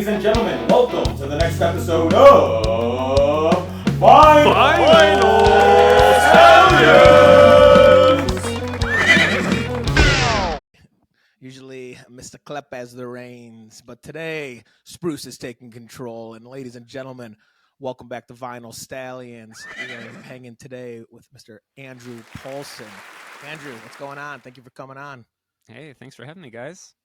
Ladies and gentlemen, welcome to the next episode of Final Stallions! Usually Mr. Klep has the reins, but today Spruce is taking control. And ladies and gentlemen, welcome back to Vinyl Stallions. We are hanging today with Mr. Andrew Paulsen. Andrew, what's going on? Thank you for coming on. Hey, thanks for having me, guys.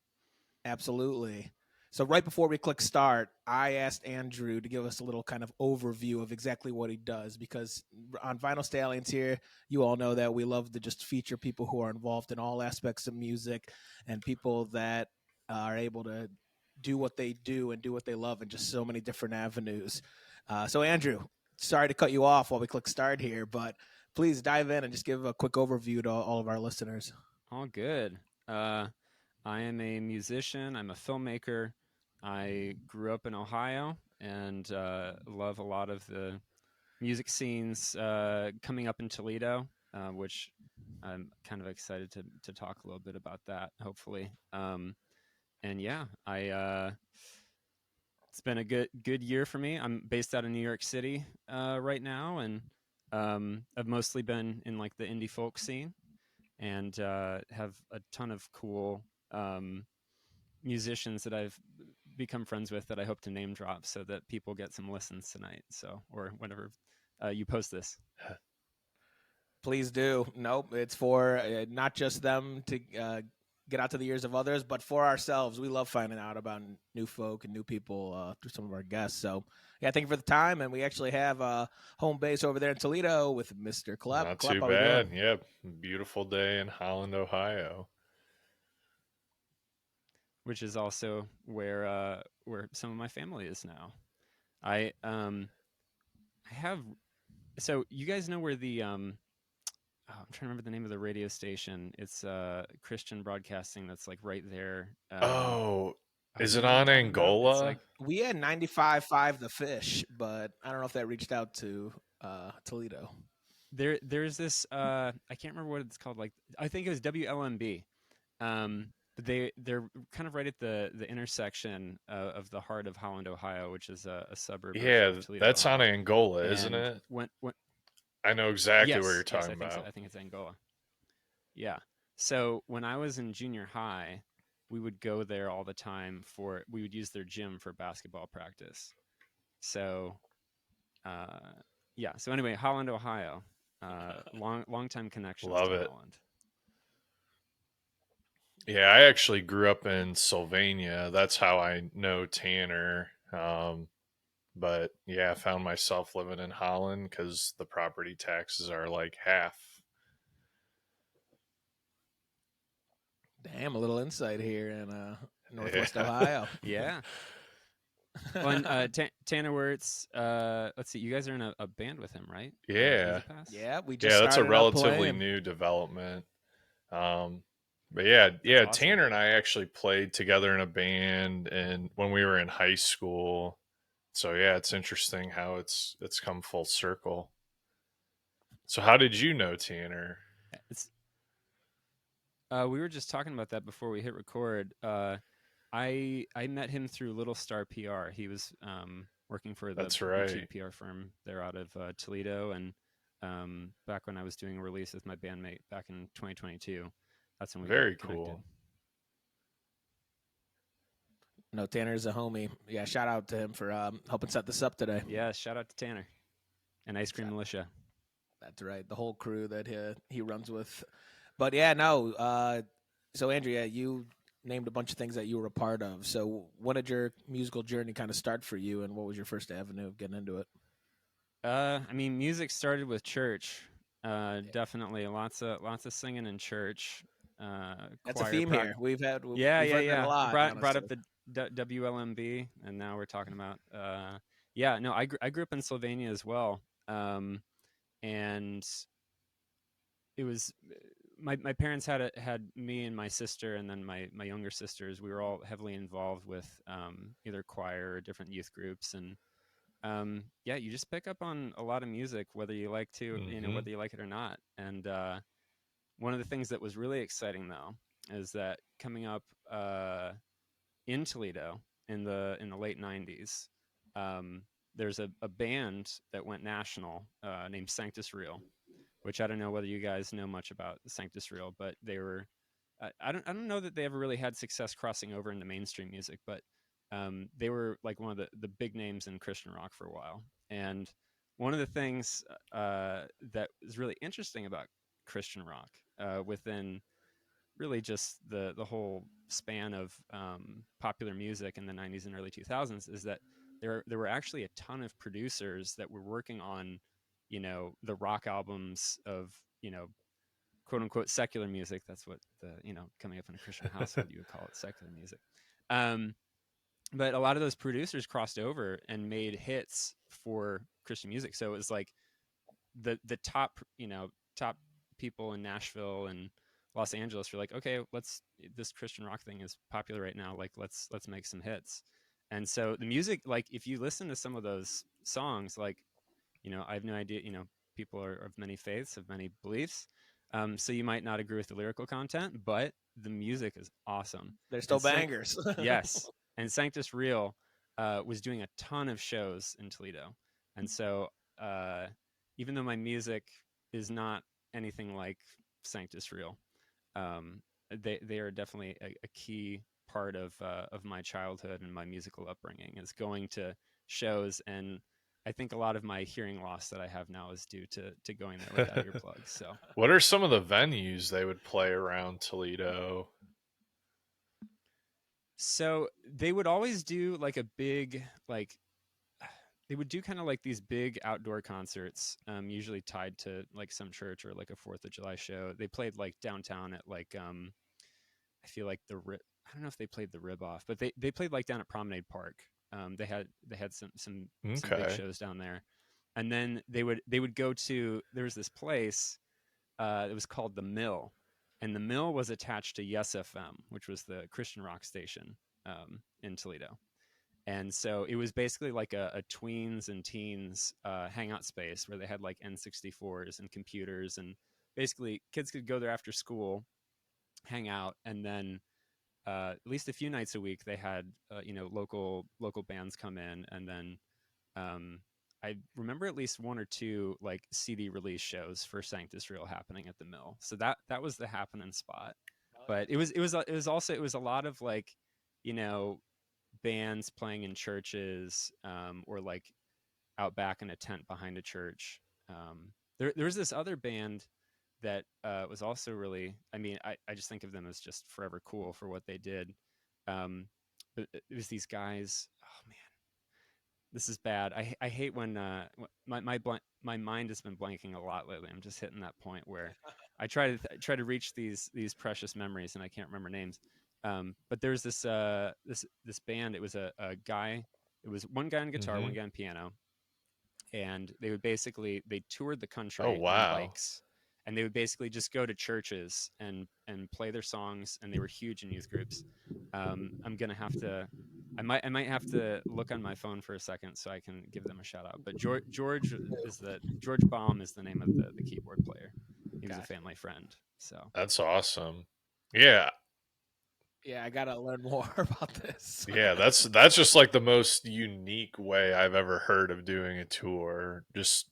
Absolutely. So right before we click start, I asked Andrew to give us a little kind of overview of exactly what he does, because on Vinyl Stallions here, you all know that we love to just feature people who are involved in all aspects of music and people that are able to do what they do and do what they love in just so many different avenues. So Andrew, sorry to cut you off while we click start here, but please dive in and just give a quick overview to all of our listeners. All good. I am a musician. I'm a filmmaker. I grew up in Ohio and love a lot of the music scenes coming up in Toledo, which I'm kind of excited to talk a little bit about that, hopefully. And yeah, it's been a good year for me. I'm based out of New York City right now, and I've mostly been in like the indie folk scene, and have a ton of cool musicians that I've become friends with that I hope to name drop so that people get some listens tonight. So, or whenever you post this. Please do. Nope, it's for not just them to get out to the ears of others, but for ourselves. We love finding out about new folk and new people through some of our guests. So, yeah, thank you for the time. And we actually have a home base over there in Toledo with Mr. Klep. Not Klep, too how we bad. doing? Yep. Beautiful day in Holland, Ohio. Which is also where some of my family is now. I have, so you guys know where the I'm trying to remember the name of the radio station. It's Christian Broadcasting that's like right there. Is you it know what I'm on talking about? Angola? It's like, We had 95.5 The Fish, but I don't know if that reached out to Toledo. there's this I can't remember what it's called. Like, I think it was WLMB. They're kind of right at the intersection of the heart of Holland, Ohio, which is a suburb of Toledo. That's Ohio. on Angola, isn't And it? when I know exactly what you're yes, talking I think about. so. I think it's Angola. Yeah. So when I was in junior high, we would go there all the time we would use their gym for basketball practice. So, yeah. So anyway, Holland, Ohio, long time connections Love to it. Holland. Yeah, I actually grew up in Sylvania. That's how I know Tanner. But yeah, I found myself living in Holland because the property taxes are like half. Damn, a little insight here in Northwest Yeah. Ohio. Yeah. Well, and Tanner Wirtz, let's see, you guys are in a band with him, right? Yeah. Easy Pass? Yeah, we just Yeah, that's a started out relatively playing. new development. But yeah, That's awesome. Tanner and I actually played together in a band and when we were in high school. So yeah, it's interesting how it's come full circle. So how did you know Tanner? It's we were just talking about that before we hit record. I met him through Little Star PR. He was working for the That's right. boutique PR firm there out of Toledo, and back when I was doing a release with my bandmate back in 2022, that's when we Very got connected. cool. No, Tanner's a homie. Yeah, shout out to him for helping set this up today. Yeah, shout out to Tanner and Ice Cream Militia. That's right, the whole crew that he runs with. But yeah, no. So Andrea, you named a bunch of things that you were a part of. So when did your musical journey kind of start for you, and what was your first avenue of getting into it? I mean, music started with church. Definitely, lots of singing in church. That's a theme here. We've heard that a lot. Brought up the WLMB, and now we're talking about. I grew up in Sylvania as well, and it was my parents had me and my sister, and then my younger sisters. We were all heavily involved with either choir or different youth groups, and you just pick up on a lot of music, whether you like to, whether you like it or not. And one of the things that was really exciting, though, is that coming up in Toledo, in the late 90s, there's a band that went national named Sanctus Real, which I don't know whether you guys know much about Sanctus Real, but they were I don't know that they ever really had success crossing over into mainstream music, but they were like one of the big names in Christian rock for a while. And one of the things that is really interesting about Christian rock within really just the whole span of popular music in the 90s and early 2000s is that there were actually a ton of producers that were working on, you know, the rock albums of, you know, quote unquote secular music. That's what the, you know, coming up in a Christian household, you would call it secular music. But a lot of those producers crossed over and made hits for Christian music. So it was like the top, you know, top people in Nashville and Los Angeles were like, okay, this Christian rock thing is popular right now. Like, let's make some hits. And so the music, like, if you listen to some of those songs, like, you know, I have no idea, you know, people are of many faiths, of many beliefs. So you might not agree with the lyrical content, but the music is awesome. They're still And bangers. yes. And Sanctus Real was doing a ton of shows in Toledo. And so even though my music is not anything like Sanctus Real, they are definitely a key part of my childhood and my musical upbringing, is going to shows. And I think a lot of my hearing loss that I have now is due to going there without earplugs. So What are some of the venues they would play around Toledo? so they would always do like a big, like, they would do kind of like these big outdoor concerts, usually tied to like some church or like a 4th of July show. They played like downtown at like I feel like I don't know if they played the Rib Off, but they played like down at Promenade Park. They had some big Okay. shows down there. And then they would go to, there was this place it was called the Mill, and the Mill was attached to Yes FM, which was the Christian rock station in Toledo. And so it was basically like a tweens and teens hangout space where they had like N64s and computers, and basically kids could go there after school, hang out, and then at least a few nights a week they had you know, local bands come in. And then I remember at least 1 or 2 like CD release shows for Sanctus Real happening at the Mill. So that was the happening spot. But it was also, it was a lot of like, you know, bands playing in churches or like out back in a tent behind a church. There was this other band that was also really, I mean, I just think of them as just forever cool for what they did. But it was these guys. Oh man, this is bad. I hate when my mind has been blanking a lot lately. I'm just hitting that point where I try to reach these precious memories and I can't remember names. But there's this this band. It was a guy. It was one guy on guitar, one guy on piano, and they toured the country Oh, on wow. bikes, and they would basically just go to churches and play their songs, and they were huge in youth groups. I'm gonna have to, I might have to look on my phone for a second so I can give them a shout out. But George Baum is the name of the keyboard player. He was a family friend. So That's awesome. Yeah. Yeah, I gotta learn more about this. Yeah, that's just like the most unique way I've ever heard of doing a tour. Just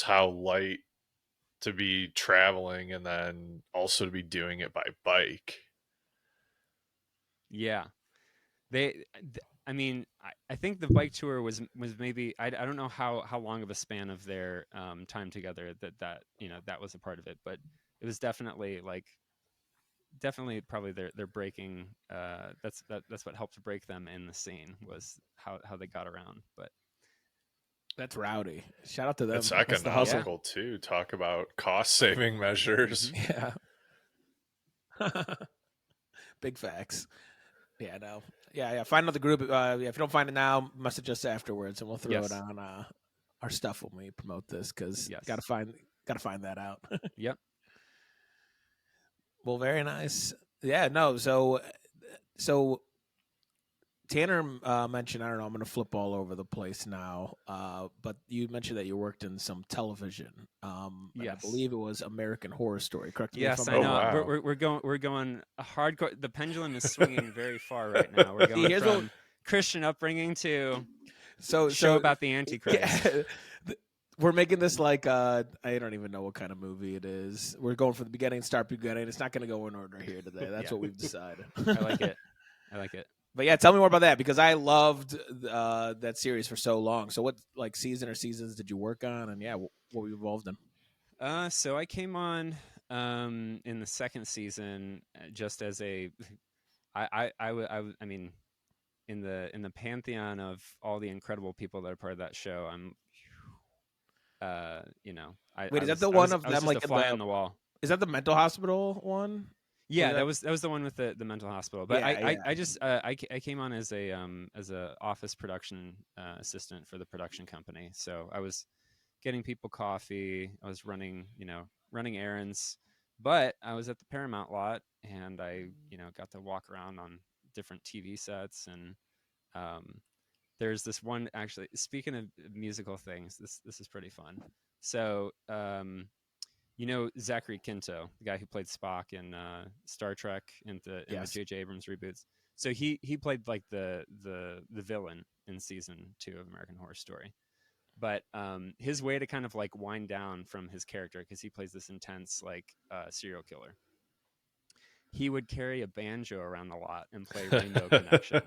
how light to be traveling and then also to be doing it by bike. yeah, I mean, I think the bike tour was maybe, I don't know how long of a span of their time together that you know, that was a part of it, but it was definitely probably their breaking. That's what helped break them in the scene, was how they got around. But That's rowdy. Shout out to them. It's That's the hustle. economical too. Talk about cost saving measures. Mhm. Yeah. Big facts. Yeah, no. Yeah. Find another group. If you don't find it now, message us afterwards, and we'll throw it Yes. on our stuff when we promote this, because Yes. gotta find that out. Yep. Well, very nice. Yeah. No. So Tanner mentioned, I don't know, I'm going to flip all over the place now, but you mentioned that you worked in some television. And I Yes. believe it was American Horror Story. Correct me if Yes, I'm I wrong. know. wow. We're going a hardcore. The pendulum is swinging very far right now. We're going Here's what from Christian upbringing to so show about the Antichrist. yeah, we're making this like I don't even know what kind of movie it is. We're going from the beginning, start beginning. It's not going to go in order here today. That's Yeah. what we've decided. I like it. I like it. But yeah, tell me more about that because I loved that series for so long. So what like season or seasons did you work on, and yeah, what were you involved in? So I came on in the second season just as a I mean in the pantheon of all the incredible people that are part of that show. I'm you know Wait, I is that the was I one was of I was them just like a in fly the? on the wall. Is that the mental hospital one? Yeah, that was the one with the mental hospital. But Yeah, yeah. I just I came on as a office production assistant for the production company. So I was getting people coffee. I was running errands, but I was at the Paramount lot and I got to walk around on different TV sets and um, there's this one actually. Speaking of musical things, this is pretty fun. So Zachary Quinto, the guy who played Spock in Star Trek and the Yes. J.J. Abrams reboots. So he played like the villain in season 2 of American Horror Story. But his way to kind of like wind down from his character, because he plays this intense like serial killer, he would carry a banjo around the lot and play Rainbow Connection.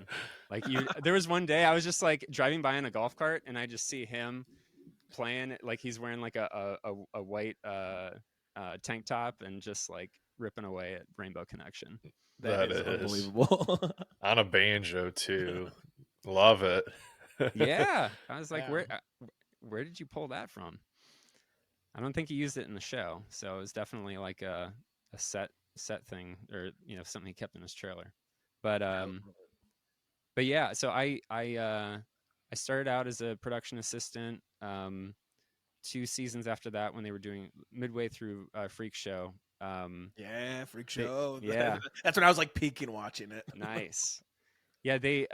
There was one day I was just like driving by in a golf cart and I just see him playing like he's wearing like a white tank top and just like ripping away at Rainbow Connection. That That is is unbelievable. on a banjo too. Love it. Yeah, I was like, Yeah. where did you pull that from? I don't think he used it in the show, so it was definitely like a set thing, or something he kept in his trailer. But yeah, so I started out as a production assistant. 2 seasons after that, when they were doing midway through Freak Show. Yeah, freak They, show. yeah, That's when I was like peeking watching it. nice. Yeah, they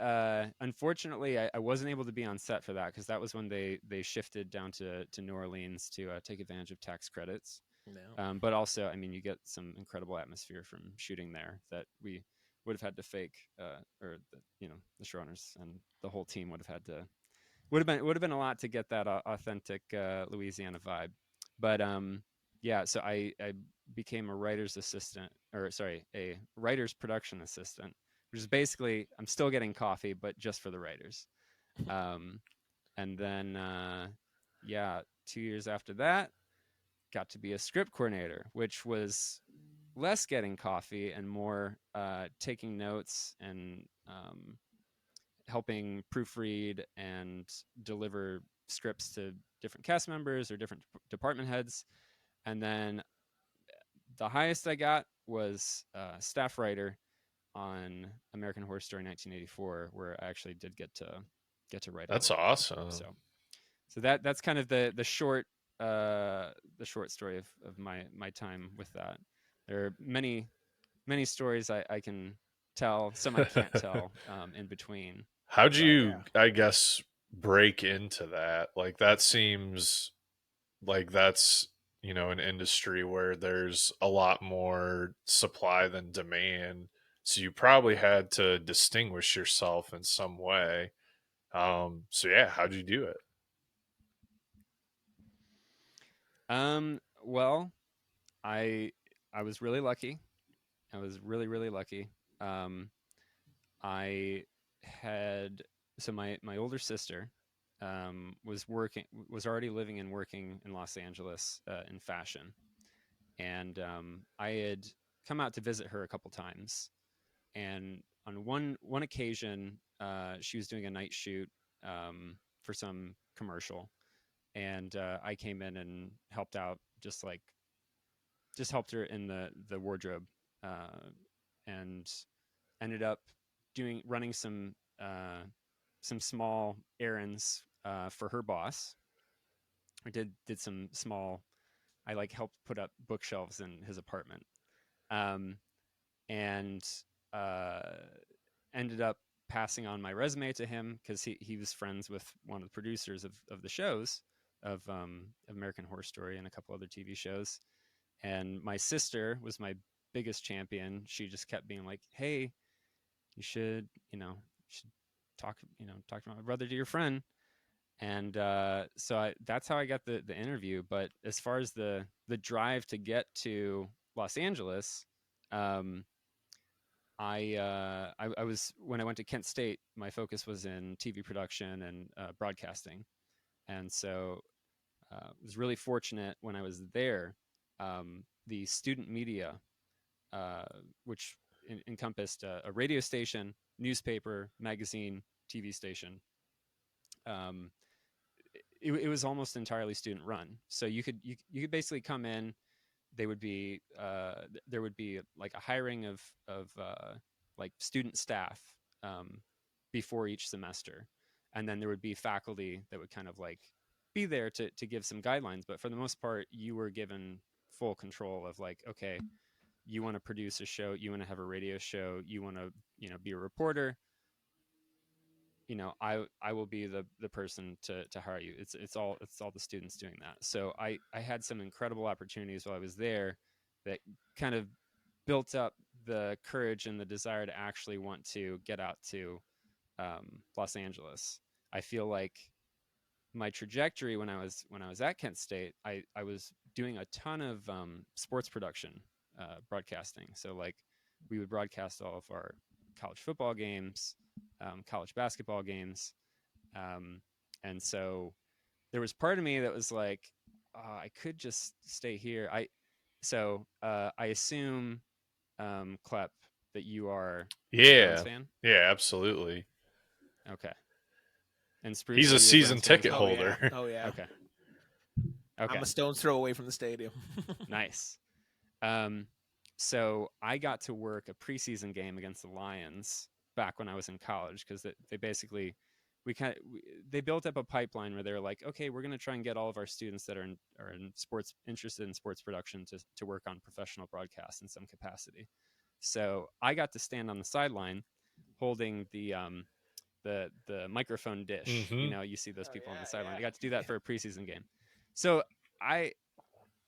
unfortunately I wasn't able to be on set for that because that was when they shifted down to New Orleans to take advantage of tax credits. No. But also, I mean, you get some incredible atmosphere from shooting there that we would have had to fake, or the showrunners and the whole team would have had to would have been a lot to get that authentic Louisiana vibe. But yeah, so I became a writer's assistant, or sorry, a writer's production assistant, which is basically I'm still getting coffee, but just for the writers. Um, and then yeah, 2 years after that, got to be a script coordinator, which was less getting coffee and more taking notes and helping proofread and deliver scripts to different cast members or different department heads. And then the highest I got was staff writer on American Horror Story 1984, where I actually did get to write all That's of it. awesome. So that's kind of the short story of my time with that. There are many stories I can tell, some I can't tell in between. How'd But you, I guess, break into that? Like, that seems like that's, an industry where there's a lot more supply than demand. So you probably had to distinguish yourself in some way. So yeah, how'd you do it? well, I I was really lucky. I was really lucky. Um, I had so my older sister was already living and working in Los Angeles in fashion, and I had come out to visit her a couple times. And on one occasion, she was doing a night shoot for some commercial, and I came in and helped out, just helped her in the wardrobe, and ended up running some small errands for her boss. I did some small. I helped put up bookshelves in his apartment, and uh, ended up passing on my resume to him because he was friends with one of the producers of the shows of American Horror Story and a couple other TV shows. And my sister was my biggest champion. She just kept being like, "Hey, you should, talk to my brother, to your friend." And so that's how I got the interview. But as far as the drive to get to Los Angeles, I was, when I went to Kent State, my focus was in TV production and broadcasting, and so was really fortunate when I was there. The student media, which encompassed a radio station, newspaper, magazine, TV station. It was almost entirely student run. So you could basically come in. They would be there would be like a hiring of like student staff before each semester, and then there would be faculty that would kind of like be there to give some guidelines. But for the most part, you were given full control of like, okay, you want to produce a show, you want to have a radio show, you want to be a reporter. I will be the person to hire you. It's all the students doing that. So I had some incredible opportunities while I was there that kind of built up the courage and the desire to actually want to get out to Los Angeles. I feel like my trajectory when I was at Kent State, I was doing a ton of sports production, broadcasting. So like we would broadcast all of our college football games, college basketball games. And so there was part of me that was like, I could just stay here. I assume, Klep, that you are a Browns fan? Yeah, absolutely. Okay. And Spruce, he's a season ticket Oh, holder. yeah. Oh, yeah. Okay. I'm a stone's throw away from the stadium. Nice. So I got to work a preseason game against the Lions back when I was in college, because they basically they built up a pipeline where they were like, okay, we're going to try and get all of our students that are in sports, interested in sports production, to work on professional broadcasts in some capacity. So I got to stand on the sideline holding the microphone dish. Mm-hmm. You see those people on the sideline. I got to do that for a preseason game. So I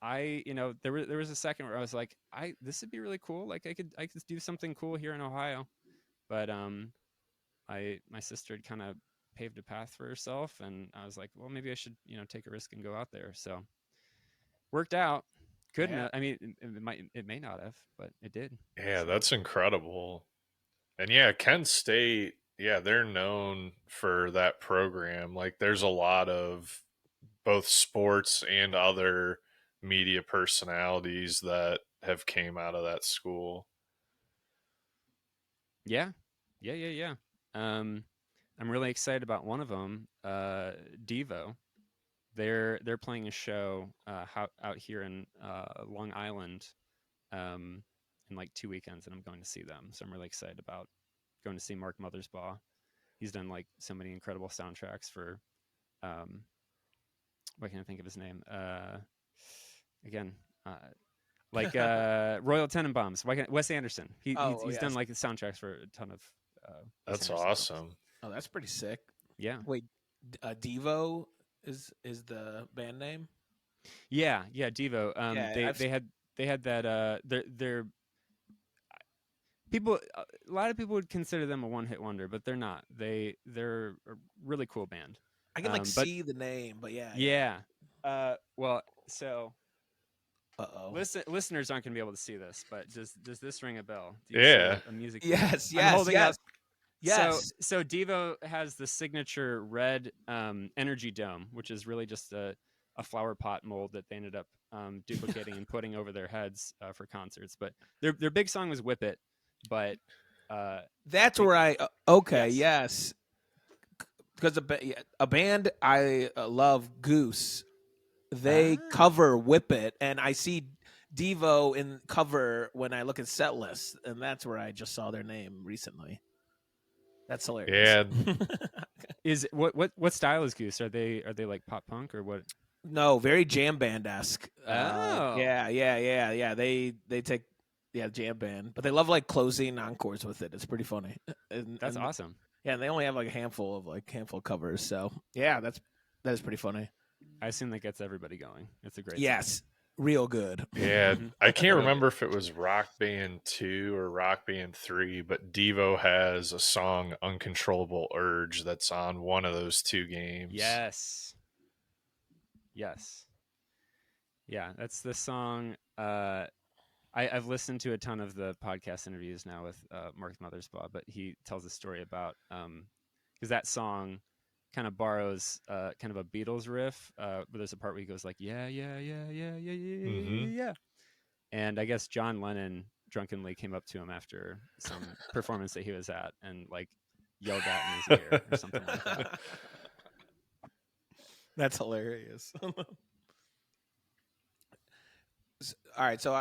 there was a second where I was like, this would be really cool. Like I could do something cool here in Ohio. But my sister had kind of paved a path for herself, and I was like, well, maybe I should take a risk and go out there. So worked out. Couldn't have, I mean, it may not have, but it did. Yeah, So that's incredible. And yeah, Kent State, yeah, they're known for that program. Like there's a lot of both sports and other media personalities that have came out of that school. Yeah. I'm really excited about one of them, Devo. They're playing a show out here in Long Island in like 2 weekends, and I'm going to see them. So I'm really excited about going to see Mark Mothersbaugh. He's done like so many incredible soundtracks for what can I think of his name? Again, like Royal Tenenbaums. Wes Anderson. He's done like the soundtracks for a ton of. That's awesome. Films. Oh, that's pretty sick. Yeah. Wait, Devo is the band name? Yeah, Devo. They had that. They're people. A lot of people would consider them a one-hit wonder, but they're not. They're a really cool band. I can see the name, but yeah. Yeah. Well, so. Uh-oh. Listeners aren't going to be able to see this, but does this ring a bell? Do you see a music. Yes. Yes. So Devo has the signature red energy dome, which is really just a flower pot mold that they ended up duplicating and putting over their heads for concerts. But their big song was "Whip It," but that's where I okay, yes. Because a band I love, Goose. They cover "Whip It," and I see Devo in cover when I look at set lists, and that's where I just saw their name recently. That's hilarious. Yeah. Is what style is Goose? Are they like pop punk or what? No, very jam band-esque. Oh. Yeah. They take jam band, but they love like closing encores with it. It's pretty funny. That's awesome. Yeah, and they only have like a handful of covers. So yeah, that is pretty funny. I assume that gets everybody going. It's a great song. Yes, real good. Yeah, Mhm. I can't Real remember if it was Rock Band 2 or Rock Band 3, but Devo has a song Uncontrollable Urge that's on one of those two games. Yes. Yes. Yeah, that's the song. I've listened to a ton of the podcast interviews now with Mark Mothersbaugh, but he tells a story about because that song kind of borrows kind of a Beatles riff. Where there's a part where he goes like, yeah, yeah, yeah, yeah, yeah, yeah, yeah, Mm-hmm. yeah. And I guess John Lennon drunkenly came up to him after some performance that he was at and like yelled that in his ear or something like that. That's hilarious. All right, so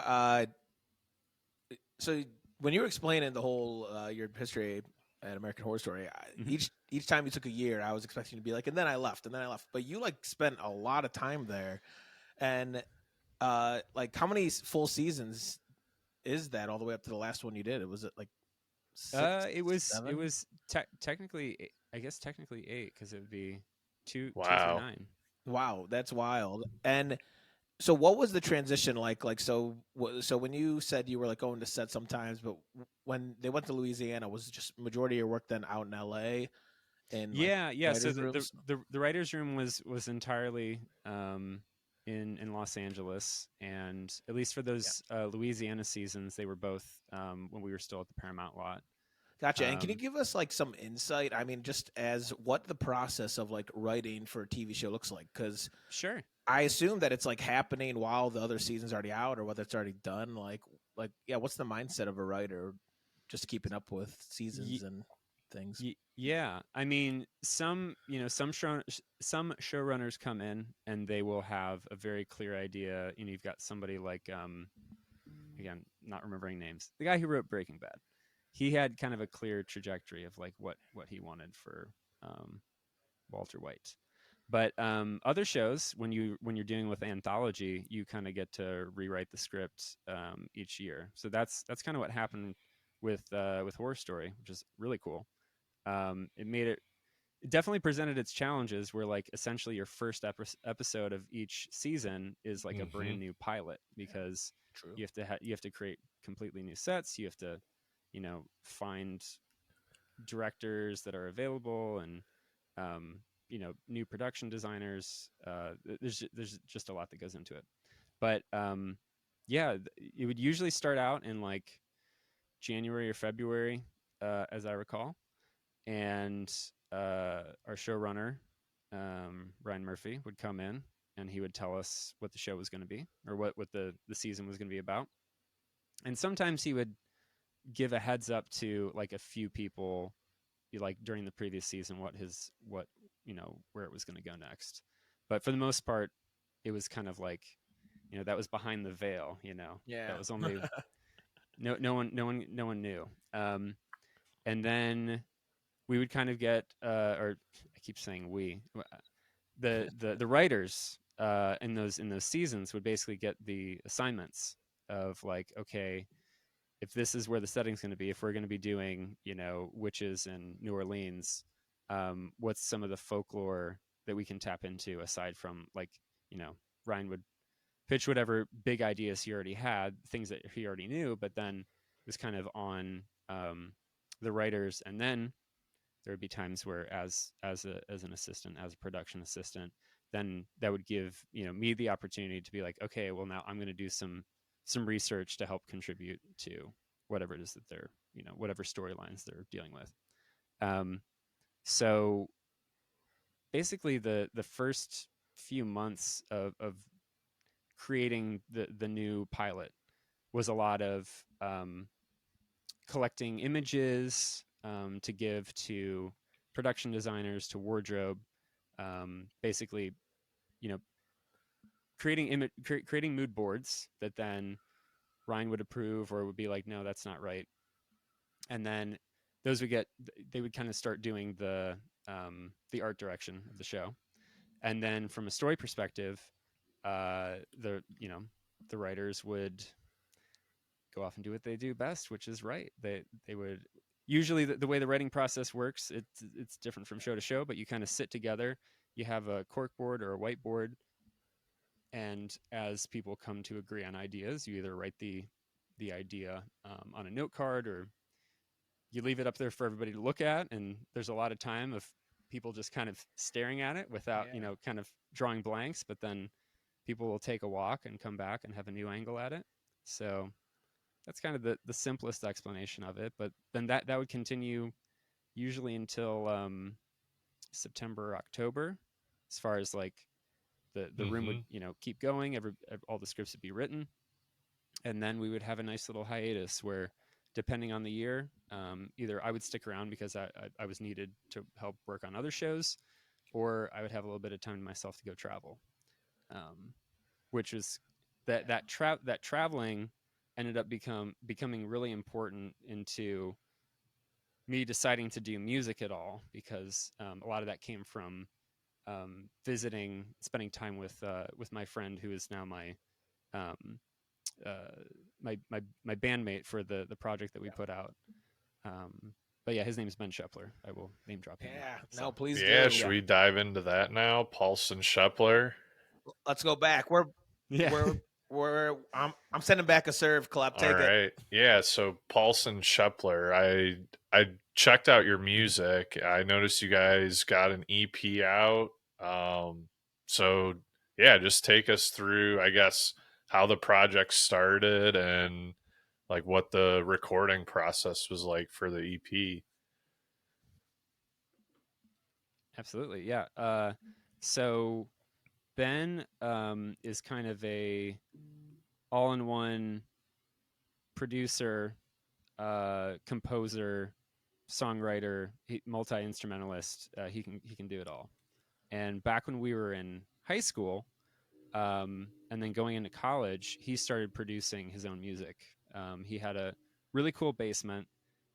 when you were explaining the whole your history at American Horror Story, Mhm. each time you took a year, I was expecting you to be like, and then I left, but you like spent a lot of time there, and like how many full seasons is that all the way up to the last one you did? Was it like six, It was seven? technically I guess technically 8 because it would be two through Wow. 9. Wow, that's wild. And so, what was the transition like? So when you said you were like going to set sometimes, but when they went to Louisiana, was just majority of your work then out in L.A. in like Yeah. So writers' rooms? the writers' room was entirely in Los Angeles, and at least for Yeah, those Louisiana seasons, they were both when we were still at the Paramount lot. gotcha. And can you Um, give us like some insight? I mean, just as what the process of like writing for a TV show looks like, because sure. I assume that it's like happening while the other season's already out, or whether it's already done. Yeah, what's the mindset of a writer just keeping up with seasons and things? Yeah, I mean, some showrunners come in and they will have a very clear idea. You know, you've got somebody like again, not remembering names, the guy who wrote Breaking Bad. He had kind of a clear trajectory of like what he wanted for um, Walter White. But other shows, when you're dealing with anthology, you kind of get to rewrite the script each year. So that's kind of what happened with Horror Story, which is really cool. It definitely presented its challenges where like essentially your first episode of each season is like a Mm-hmm. brand new pilot because True. you have to create completely new sets, you have to find directors that are available and um, new production designers. There's just a lot that goes into it, but yeah, it would usually start out in like January or February, as I recall, and our showrunner Ryan Murphy would come in and he would tell us what the show was going to be or what the season was going to be about. And sometimes he would give a heads up to like a few people like during the previous season what where it was going to go next. But for the most part, it was kind of like that was behind the veil. That Yeah. was only no one knew. And then we would kind of get or I keep saying we the writers in those seasons would basically get the assignments of like, okay, if this is where the setting's going to be, if we're going to be doing witches in New Orleans, what's some of the folklore that we can tap into aside from like Ryan would pitch whatever big ideas he already had, things that he already knew, but then it was kind of on the writers. And then there would be times where as an assistant, as a production assistant, then that would give me the opportunity to be like, okay, well now I'm going to do some research to help contribute to whatever it is that they're whatever storylines they're dealing with. So basically the first few months of creating the new pilot was a lot of collecting images to give to production designers, to wardrobe, basically, you know, creating mood boards that then Ryan would approve or would be like, no, that's not right. And then those they would kind of start doing the art direction of the show. And then from a story perspective, the writers would go off and do what they do best, which is write. They would usually the way the writing process works, it's different from show to show, but you kind of sit together. You have a cork board or a whiteboard, and as people come to agree on ideas, you either write the idea on a note card, or you leave it up there for everybody to look at. And there's a lot of time of people just kind of staring at it without, kind of drawing blanks, but then people will take a walk and come back and have a new angle at it. So that's kind of the simplest explanation of it. But then that would continue usually until September, October, as far as like the room would, keep going. All the scripts would be written. And then we would have a nice little hiatus where, depending on the year, either I would stick around because I was needed to help work on other shows, or I would have a little bit of time to myself to go travel, which was that traveling ended up becoming really important into me deciding to do music at all, because a lot of that came from spending time with my friend who is now my my bandmate for the project that we put out. But yeah, his name is Ben Shepler. I will name drop him. Yeah, So, no, please Yeah, do. should we dive into that now? Paulsen Shepler. Let's go back. I'm sending back a serve, Klep. All Take it. right. Yeah, so Paulsen Shepler. I checked out your music. I noticed you guys got an EP out. So yeah, just take us through, I guess, how the project started and like what the recording process was like for the E EP. absolutely, yeah. So Ben is kind of a all-in-one producer, composer, songwriter, multi-instrumentalist. He can do it all. And back when we were in high school, and then going into college, he started producing his own music. He had a really cool basement.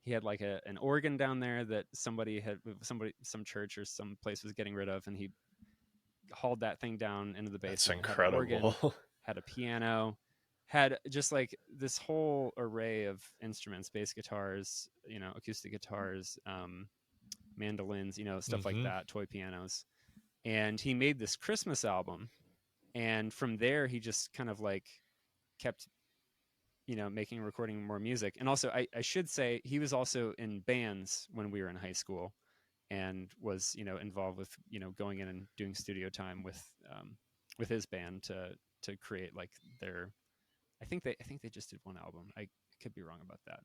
He had like an organ down there that some church or some place was getting rid of, and he hauled that thing down into the basement. That's Had an organ, incredible. had a piano, had just like this whole array of instruments: bass guitars, acoustic guitars, mandolins, stuff like that, toy pianos. And he made this Christmas album, and from there he just kind of like kept making and recording more music. And also I should say he was also in bands when we were in high school, and was involved with going in and doing studio time with his band to create like their I think they just did one album. I could be wrong about that.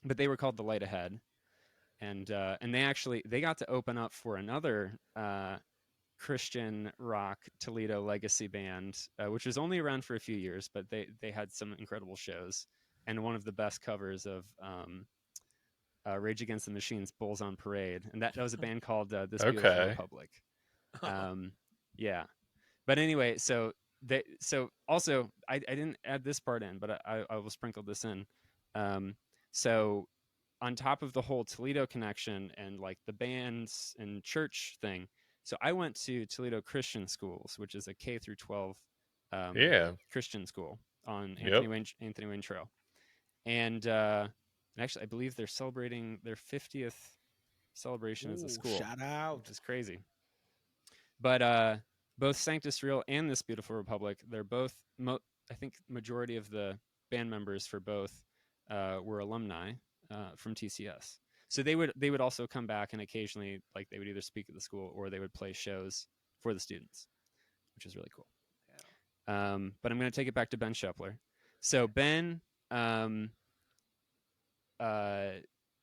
But they were called The Light Ahead, and they got to open up for another Christian rock Toledo legacy band, which was only around for a few years, but they had some incredible shows, and one of the best covers of Rage Against the Machine's "Bulls on Parade," and that was a band called This Beautiful Okay. Republic. Yeah, but anyway, so also I didn't add this part in, but I will sprinkle this in. So on top of the whole Toledo connection and like the bands and church thing, so I went to Toledo Christian Schools, which is a K through 12 Yeah. Christian school on Yep. Anthony Wayne Trail, and actually I believe they're celebrating their 50th celebration as a school. Shout out. Which is crazy. But both Sanctus Real and This Beautiful Republic, they're both I think majority of the band members for both were alumni from TCS. So they would also come back, and occasionally like they would either speak at the school or they would play shows for the students, which is really cool. Yeah. But I'm going to take it back to Ben Shepler. So Ben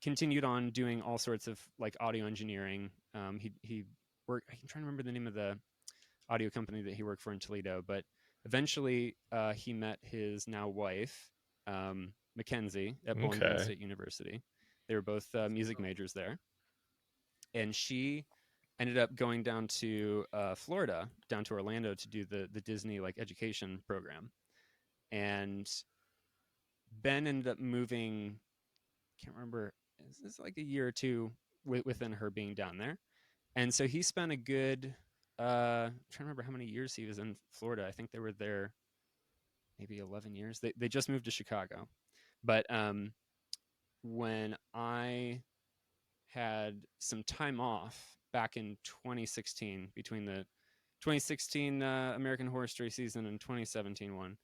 continued on doing all sorts of like audio engineering. He worked. I'm trying to remember the name of the audio company that he worked for in Toledo, but eventually he met his now wife, Mackenzie, at Bowling Green State University. They were both music majors there, and she ended up going down to Florida, down to Orlando, to do the Disney like education program. And Ben ended up moving. Can't remember. It's like a year or two within her being down there, and so he spent a good. I'm trying to remember how many years he was in Florida. I think they were there maybe 11 years. They just moved to Chicago, but when I had some time off back in 2016 between the 2016 American Horror Story season and 2017 one.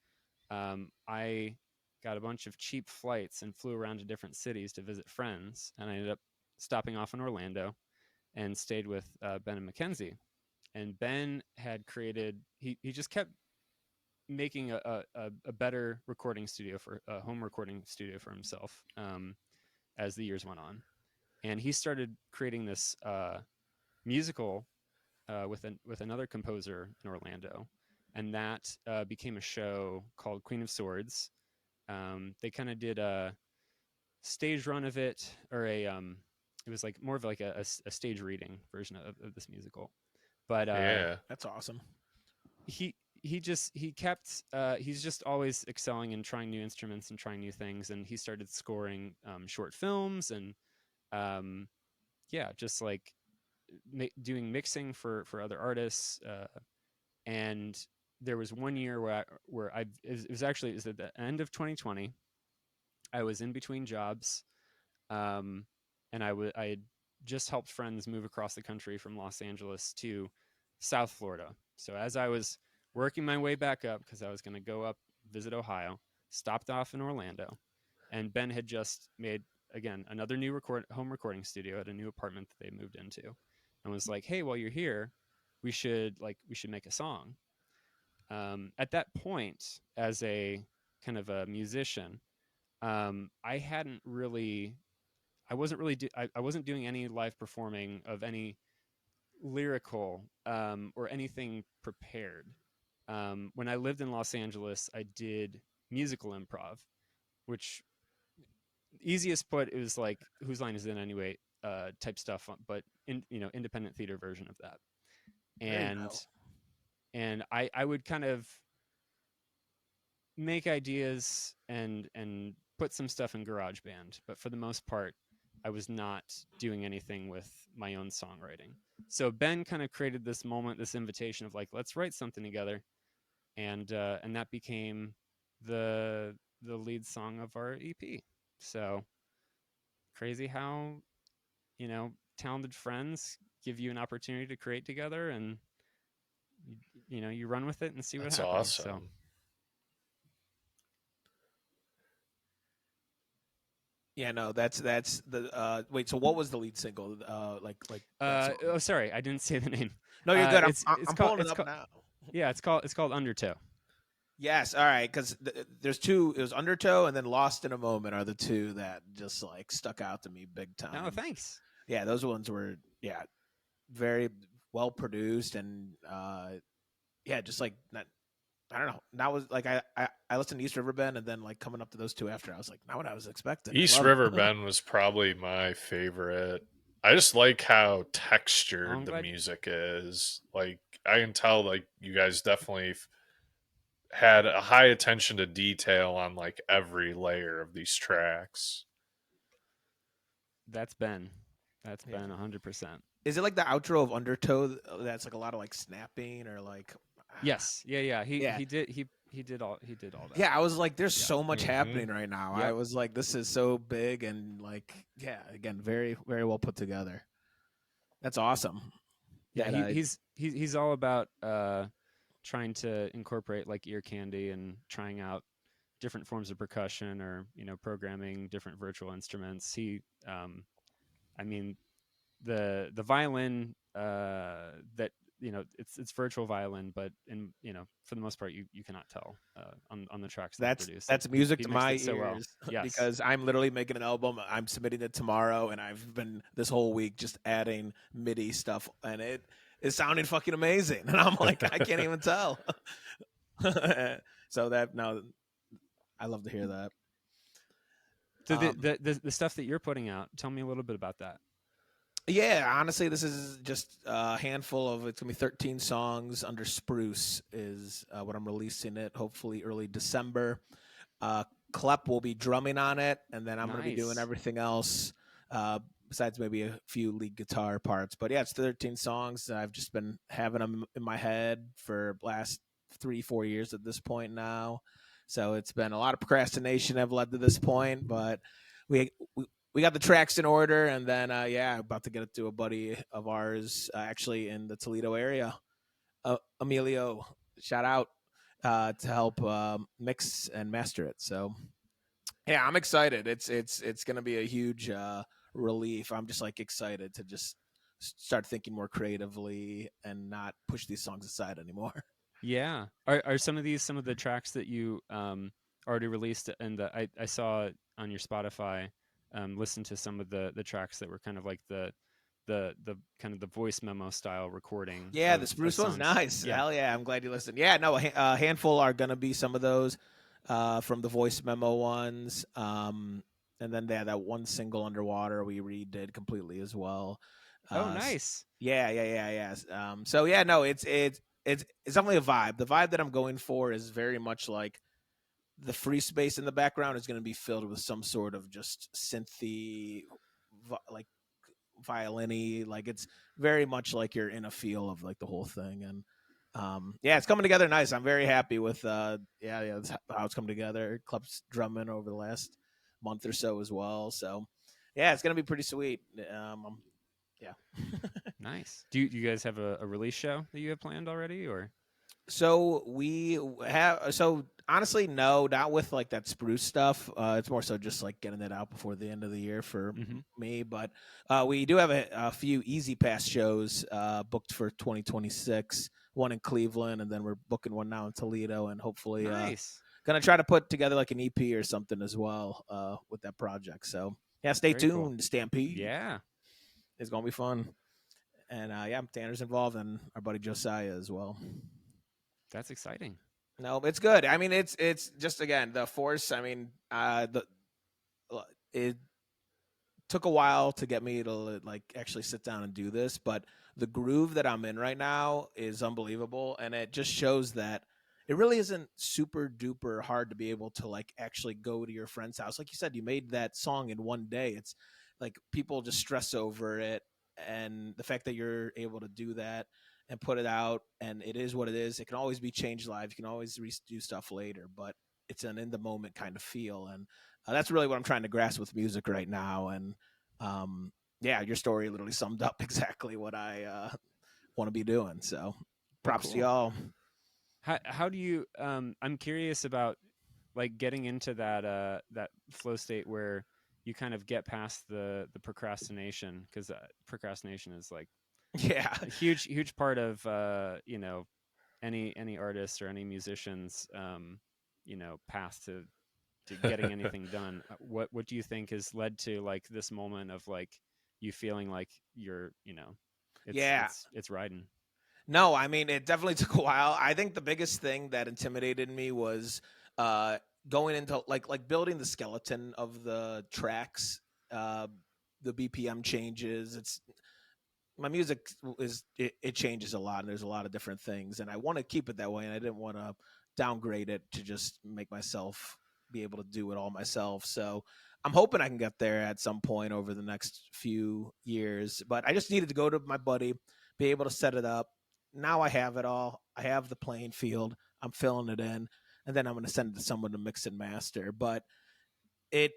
I got a bunch of cheap flights and flew around to different cities to visit friends, and I ended up stopping off in Orlando and stayed with Ben and Mackenzie. And Ben had created, he just kept making a better recording studio for a home recording studio for himself as the years went on. And he started creating this musical with another composer in Orlando, and that became a show called Queen of Swords. They kind of did a stage run of it, or it was like more of like a stage reading version of this musical. But Yeah. That's awesome. he kept he's just always excelling and trying new instruments and trying new things, and he started scoring short films and just like doing mixing for other artists, and there was one year where it was at the end of 2020. I was in between jobs, and I had just helped friends move across the country from Los Angeles to South Florida. So as I was working my way back up, because I was going to go up visit Ohio, stopped off in Orlando, and Ben had just made again another new home recording studio at a new apartment that they moved into, and was like, "Hey, while you're here, we should make a song." At that point, as a kind of a musician, I hadn't really I wasn't really I wasn't doing any live performing of any lyrical or anything prepared. When I lived in Los Angeles, I did musical improv, which easiest put, it was like whose line is it anyway type stuff, but independent theater version of that. And I would kind of make ideas and put some stuff in GarageBand, but for the most part, I was not doing anything with my own songwriting. So Ben kind of created this moment, this invitation of like, let's write something together, and that became the lead song of our EP. So crazy how talented friends give you an opportunity to create together, and you run with it and see what That's happens. awesome. So Yeah, no, that's the wait. So what was the lead single? Like sorry, I didn't say the name. No, you're good. I'm pulling it up now. Yeah, it's called Undertow. Yes, all right. Because there's two. It was Undertow and then Lost in a Moment are the two that just like stuck out to me big time. Oh, thanks. Yeah, those ones were very well produced and just like not. I don't know. That was like I listened to East River Bend and then like coming up to those two after, I was like, not what I was expecting. East River Bend was probably my favorite. I just like how textured the music is. Like I can tell like you guys definitely had a high attention to detail on like every layer of these tracks. That's Ben. That's Ben 100%. Is it like the outro of Undertow that's like a lot of like snapping or like Yes. Yeah. He did all that. Yeah, I was like, there's so much happening right now. Yep. I was like, this is so big and like, again, very, very well put together. That's awesome. Yeah, he's all about trying to incorporate like ear candy and trying out different forms of percussion, or programming different virtual instruments. I mean, the violin that it's virtual violin, but for the most part you cannot tell on the tracks that produced. That's music to my ears. So well. Yes. Because I'm literally making an album. I'm submitting it tomorrow, and I've been this whole week just adding MIDI stuff, and it is sounding fucking amazing. And I'm like, I can't even tell. So I love to hear that. So the stuff that you're putting out, tell me a little bit about that. Yeah, honestly, this is just a handful of, it's going to be 13 songs under Spruce is what I'm releasing it, hopefully early December. Klep will be drumming on it, and then I'm going to be doing everything else besides maybe a few lead guitar parts. But yeah, it's 13 songs. I've just been having them in my head for the last 3-4 years at this point now. So it's been a lot of procrastination have led to this point, but we got the tracks in order, and then about to get it to a buddy of ours actually in the Toledo area, Emilio. Shout out to help mix and master it. So yeah, I'm excited. It's gonna be a huge relief. I'm just like excited to just start thinking more creatively and not push these songs aside anymore. Yeah. Are some of the tracks that you already released, and I saw on your Spotify, listen to some of the tracks that were kind of like the kind of the voice memo style recording Yeah, the of Spruce one's songs. nice. Yeah. Hell yeah, I'm glad you listened. Yeah, no, a handful are gonna be some of those from the voice memo ones, and then that one single Underwater we redid completely as well. Oh, S- nice. yeah. So yeah, no, it's definitely a vibe. The vibe that I'm going for is very much like the free space in the background is going to be filled with some sort of just synthy, like violin-y. Like it's very much like you're in a feel of like the whole thing. And yeah, it's coming together nice. I'm very happy with that's how it's come together. Klep's drumming over the last month or so as well. So yeah, it's gonna be pretty sweet. Yeah. Nice. Do you guys have a release show that you have planned already, or? So we have honestly no, not with like that Spruce stuff. It's more so just like getting it out before the end of the year for Mhm. me. But we do have a few Easy Pass shows booked for 2026. One in Cleveland, and then we're booking one now in Toledo, and hopefully Nice. gonna try to put together like an EP or something as well with that project. So yeah, stay Very cool. tuned. Stampede. Yeah. It's gonna be fun. And yeah, Tanner's involved, and our buddy Josiah as well. That's exciting. No, it's good. I mean, it's just again the force. I mean, it took a while to get me to like actually sit down and do this, but the groove that I'm in right now is unbelievable, and it just shows that it really isn't super duper hard to be able to like actually go to your friend's house. Like you said, you made that song in one day. It's like people just stress over it, and the fact that you're able to do that and put it out, and it is what it is. It can always be changed live. You can always redo stuff later, but it's an in the moment kind of feel, and that's really what I'm trying to grasp with music right now. And yeah, your story literally summed up exactly what I want to be doing. So Oh, props to cool. y'all. How do you I'm curious about like getting into that flow state where you kind of get past the procrastination, because procrastination is like Yeah. a huge part of any artist or any musician's path to getting anything done. What do you think has led to like this moment of like you feeling like you're it's Yeah. it's riding? No, I mean it definitely took a while. I think the biggest thing that intimidated me was uh going into like building the skeleton of the tracks, uh the BPM changes. It's my music it changes a lot, and there's a lot of different things, and I want to keep it that way, and I didn't want to downgrade it to just make myself be able to do it all myself. So I'm hoping I can get there at some point over the next few years, but I just needed to go to my buddy, be able to set it up. Now I have it all. I have the playing field. I'm filling it in, and then I'm going to send it to someone to mix and master. But it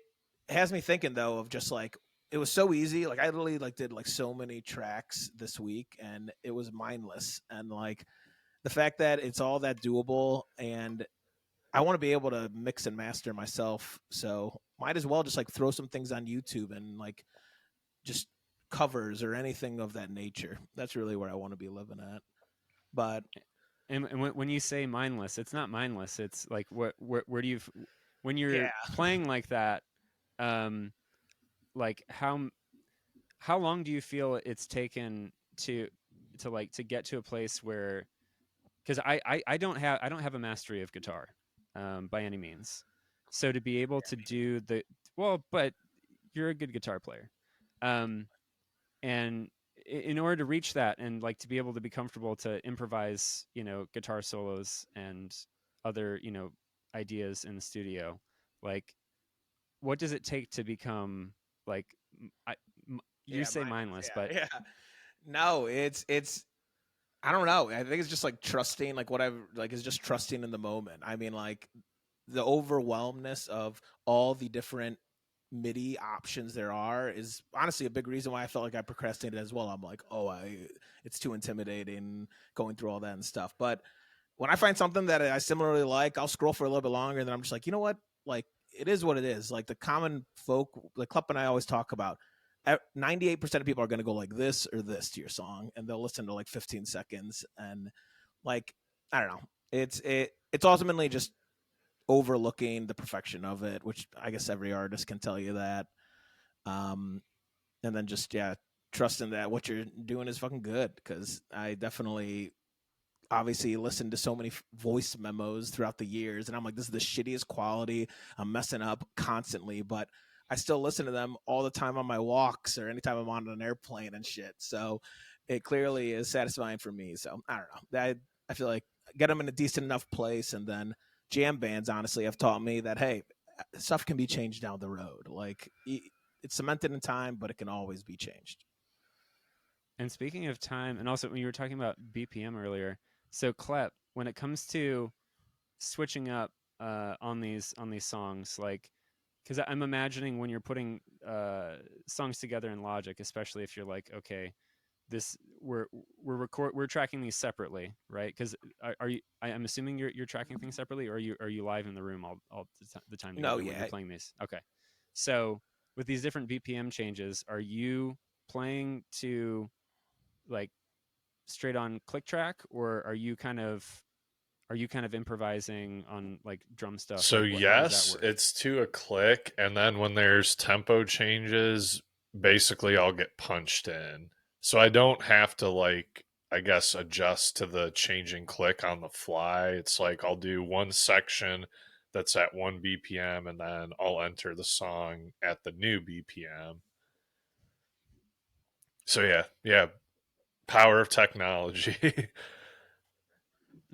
has me thinking though of just like it was so easy. Like I literally like did like so many tracks this week, and it was mindless. And like the fact that it's all that doable, and I want to be able to mix and master myself. So might as well just like throw some things on YouTube and like just covers or anything of that nature. That's really where I want to be living at. But And when you say mindless, it's not mindless. It's like where do you when you're yeah, playing like that, um, like how long do you feel it's taken to get to a place where, because I don't have a mastery of guitar by any means, so to be able to do the well, but you're a good guitar player, um, and in order to reach that and like to be able to be comfortable to improvise guitar solos and other ideas in the studio, like what does it take to become like you yeah, say mindless. mindless, but Yeah, yeah. No, it's I don't know. I think it's just like trusting, like what I've like is just trusting in the moment. I mean, like the overwhelmness of all the different MIDI options there are is honestly a big reason why I felt like I procrastinated as well. I'm like, it's too intimidating going through all that and stuff. But when I find something that I similarly like, I'll scroll for a little bit longer, and then I'm just like, you know what? Like, it is what it is. Like the common folk, like Klep and I always talk about, 98% of people are going to go like this or this to your song, and they'll listen to like 15 seconds, and like I don't know, it's ultimately just overlooking the perfection of it, which I guess every artist can tell you that. And then just trusting that what you're doing is fucking good, because I definitely obviously listened to so many voice memos throughout the years, and I'm like, this is the shittiest quality. I'm messing up constantly, but I still listen to them all the time on my walks or anytime I'm on an airplane and shit. So it clearly is satisfying for me. So I don't know. I feel like get them in a decent enough place, and then jam bands honestly have taught me that hey, stuff can be changed down the road. Like it's cemented in time, but it can always be changed. And speaking of time, and also when you were talking about BPM earlier, so Klep, when it comes to switching up on these songs, like, because I'm imagining when you're putting songs together in Logic, especially if you're like, okay, this we're tracking these separately, right? Because are you? I'm assuming you're tracking things separately, or are you live in the room all the time No, together when you're playing these? Okay, so with these different BPM changes, are you playing to like straight on click track, or are you kind of improvising on like drum stuff? So Like how does that yes, work? it's to a click, and then when there's tempo changes, basically I'll get punched in. So I don't have to like I guess adjust to the changing click on the fly. It's like I'll do one section that's at 1 BPM and then I'll enter the song at the new BPM. So yeah, power of technology.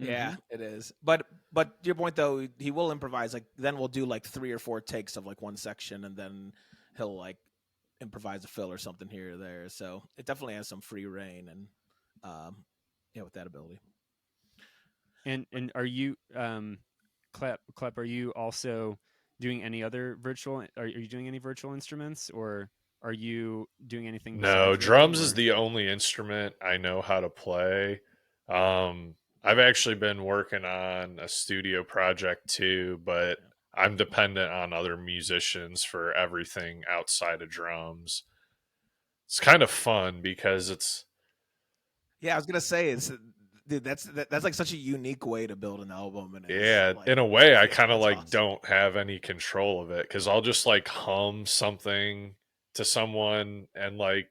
Mm-hmm. Yeah, it is. But to your point though, he will improvise. Like then we'll do like 3 or 4 takes of like one section, and then he'll like improvise a fill or something here or there. So it definitely has some free reign, and with that ability. And are you Klep, are you also doing any other virtual? Are you doing any virtual instruments, or are you doing anything No, besides rhythm? drums is Or the only instrument I know how to play. I've actually been working on a studio project too, but I'm dependent on other musicians for everything outside of drums. It's kind of fun because it's Yeah, I was gonna say it's dude. That's like such a unique way to build an album, and it's yeah, like in a way I yeah, kind of that's like awesome. don't have any control of it cuz I'll just like hum something to someone and like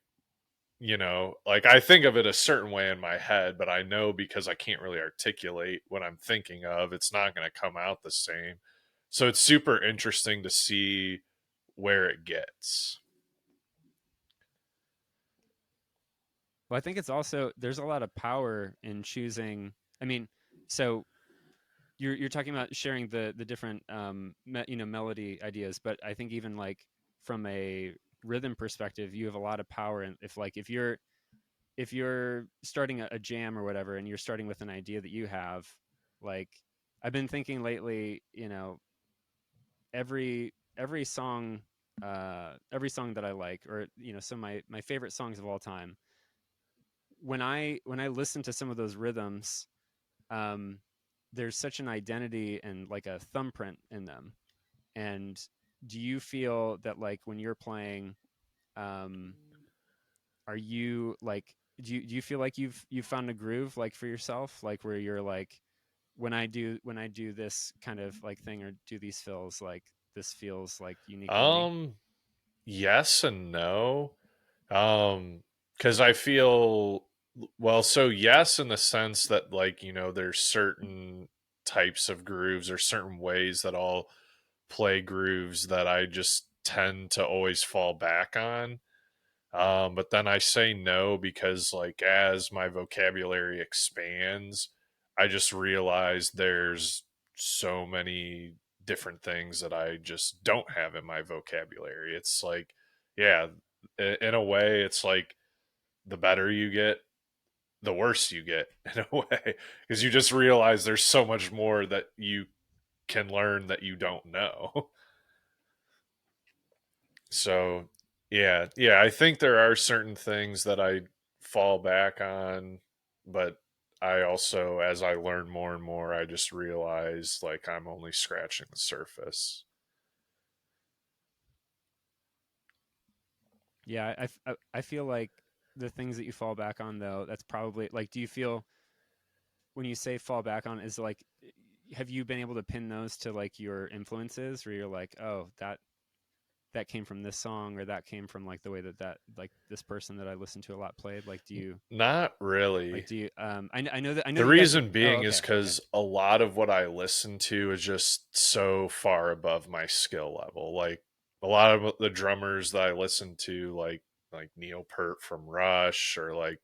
like I think of it a certain way in my head, but I know because I can't really articulate what I'm thinking of, it's not going to come out the same. So it's super interesting to see where it gets. well, I think it's also there's a lot of power in choosing. I mean, so you're talking about sharing the different melody ideas, but I think even like from a rhythm perspective, you have a lot of power. And if you're starting a jam or whatever, and you're starting with an idea that you have, like I've been thinking lately, every song, every song that I like, or some of my favorite songs of all time, when I listen to some of those rhythms, um, there's such an identity and like a thumbprint in them. And do you feel that like when you're playing, um, are you like do you feel like you've found a groove like for yourself, like where you're like, when I do this kind of like thing or do these fills, like this feels like unique to me? Um yes and no. Cuz I feel well, so yes in the sense that like, there's certain types of grooves or certain ways that I'll play grooves that I just tend to always fall back on. But then I say no because, like, as my vocabulary expands, I just realize there's so many different things that I just don't have in my vocabulary. It's like, yeah, in a way, it's like the better you get, the worse you get, in a way, because you just realize there's so much more that you can learn that you don't know. So yeah, I think there are certain things that I fall back on, but I also, as I learn more and more, I just realize like I'm only scratching the surface. Yeah, I feel like the things that you fall back on though, that's probably like, do you feel when you say fall back on, is like, have you been able to pin those to like your influences, where you're like, oh, that came from this song, or that came from like the way that like this person that I listened to a lot played? Like, Not really. do you I know that, I know The you guys. reason Oh, being is okay, okay. because a lot of what I listen to is just so far above my skill level. Like a lot of the drummers that I listen to, like Neil Peart from Rush, or like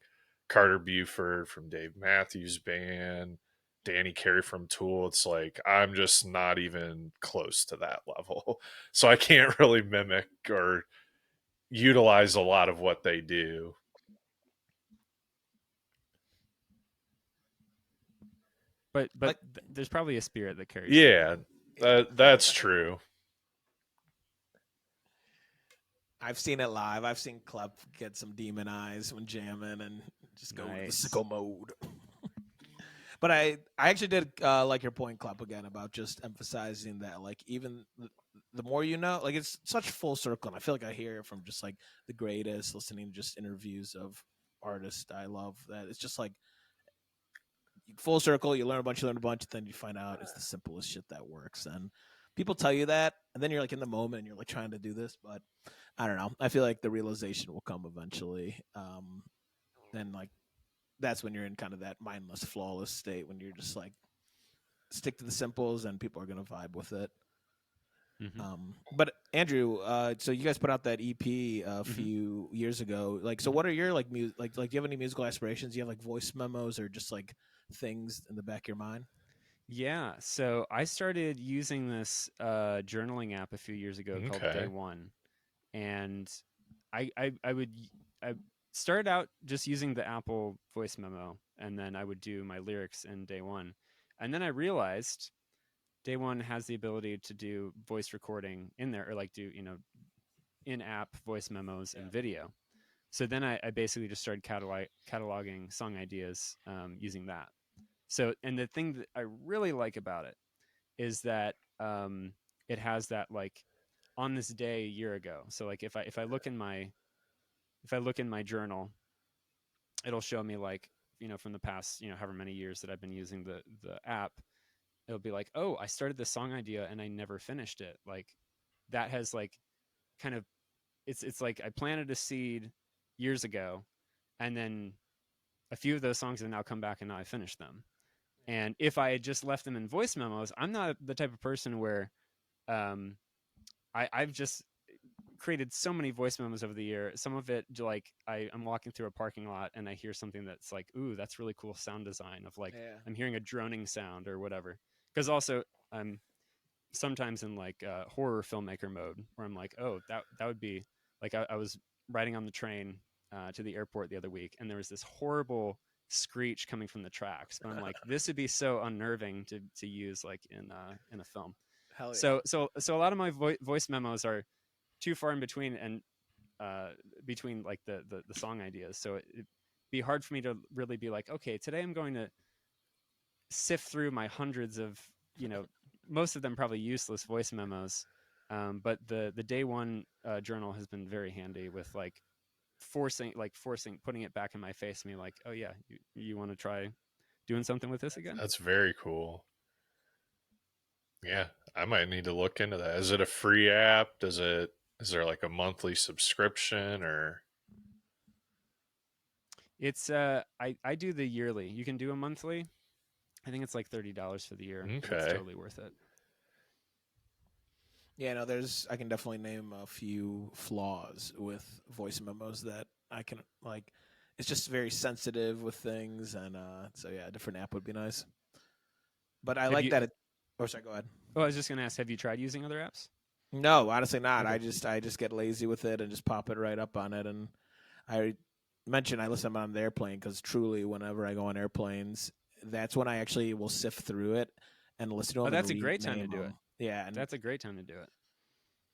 Carter Buford from Dave Matthews Band, Danny Carey from Tool. It's like I'm just not even close to that level, so I can't really mimic or utilize a lot of what they do. But Like, there's probably a spirit that carries through. Yeah, that's true. I've seen it live. I've seen Klep get some demon eyes when jamming and just go into the Nice. sicko mode. But I actually did like your point, Klep, again about just emphasizing that, like, even the more you know, like, it's such full circle. And I feel like I hear it from just like the greatest, listening to just interviews of artists I love, that it's just like full circle. You learn a bunch, then you find out it's the simplest shit that works. And people tell you that, and then you're like in the moment and you're like trying to do this, but I don't know. I feel like the realization will come eventually. And like that's when you're in kind of that mindless, flawless state when you're just like stick to the simples and people are gonna vibe with it. Hmm. But Andrew, so you guys put out that EP a Hmm. few years ago. Like, so what are your like like do you have any musical aspirations? Do you have like voice memos or just like things in the back of your mind? Yeah, so I started using this journaling app a few years ago called Day Okay. One, and I would I started out just using the Apple voice memo, and then I would do my lyrics in Day One, and then I realized Day One has the ability to do voice recording in there, or like do in-app voice memos and video. So then I basically just started cataloging song ideas using that. So, and the thing that I really like about it is that it has that like on this day a year ago. So like if I look in my journal, it'll show me like from the past however many years that I've been using the app. It'll be like, oh, I started this song idea and I never finished it. Like that has like kind of it's like I planted a seed years ago, and then a few of those songs have now come back and now I finished them. And if I had just left them in voice memos, I'm not the type of person where um, I've just created so many voice memos over the year. Some of it, like I'm walking through a parking lot and I hear something that's like, ooh, that's really cool sound design, of like Yeah. I'm hearing a droning sound or whatever. Because also I'm sometimes in like horror filmmaker mode where I'm like, oh, that would be like I was riding on the train to the airport the other week, and there was this horrible screech coming from the tracks. But I'm like, this would be so unnerving to use like in a film. Hell yeah. So a lot of my voice memos are too far in between, and between like the song ideas. So it'd be hard for me to really be like, okay, today I'm going to sift through my hundreds of most of them probably useless voice memos. But the Day One journal has been very handy with like forcing putting it back in my face, and me like, oh yeah, you want to try doing something with this again? That's very cool. Yeah, I might need to look into that. Is it a free app? Is there like a monthly subscription or It's I do the yearly. You can do a monthly. I think it's like $30 for the year, but it's okay. totally worth it. Yeah, no, I can definitely name a few flaws with voice memos that I can like. It's just very sensitive with things, and so yeah, a different app would be nice. But I Have like you? that. Or sorry, go ahead. Oh, I was just gonna ask. Have you tried using other apps? No, honestly not. Okay. I just get lazy with it and just pop it right up on it. And I mentioned I listen on the airplane because truly, whenever I go on airplanes, that's when I actually will sift through it and listen to Oh, them and that's a great time to rename do it. them. Yeah, and That's a great time to do it.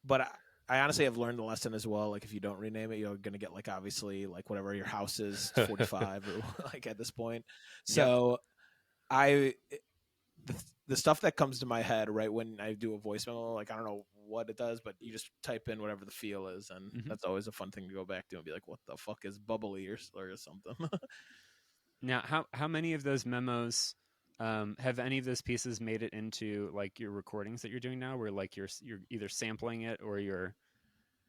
but I honestly have learned the lesson as well. Like if you don't rename it, you're gonna get like obviously like whatever your house is 45 or like at this point. So I the stuff that comes to my head right when I do a voice memo, like I don't know what it does, but you just type in whatever the feel is, and that's always a fun thing to go back to and be like, what the fuck is bubbly or something. Now, how many of those memos have any of those pieces made it into like your recordings that you're doing now, where like you're either sampling it or you're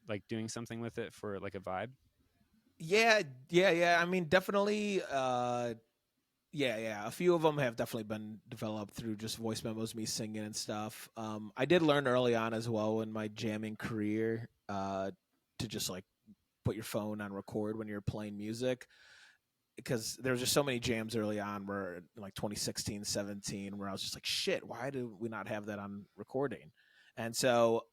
like doing something with it for like a vibe? Yeah. I mean, definitely. Yeah. A few of them have definitely been developed through just voice memos, me singing and stuff. I did learn early on as well in my jamming career to just like put your phone on record when you're playing music, because there was just so many jams early on where like 2016, 17, where I was just like, shit, why do we not have that on recording? And so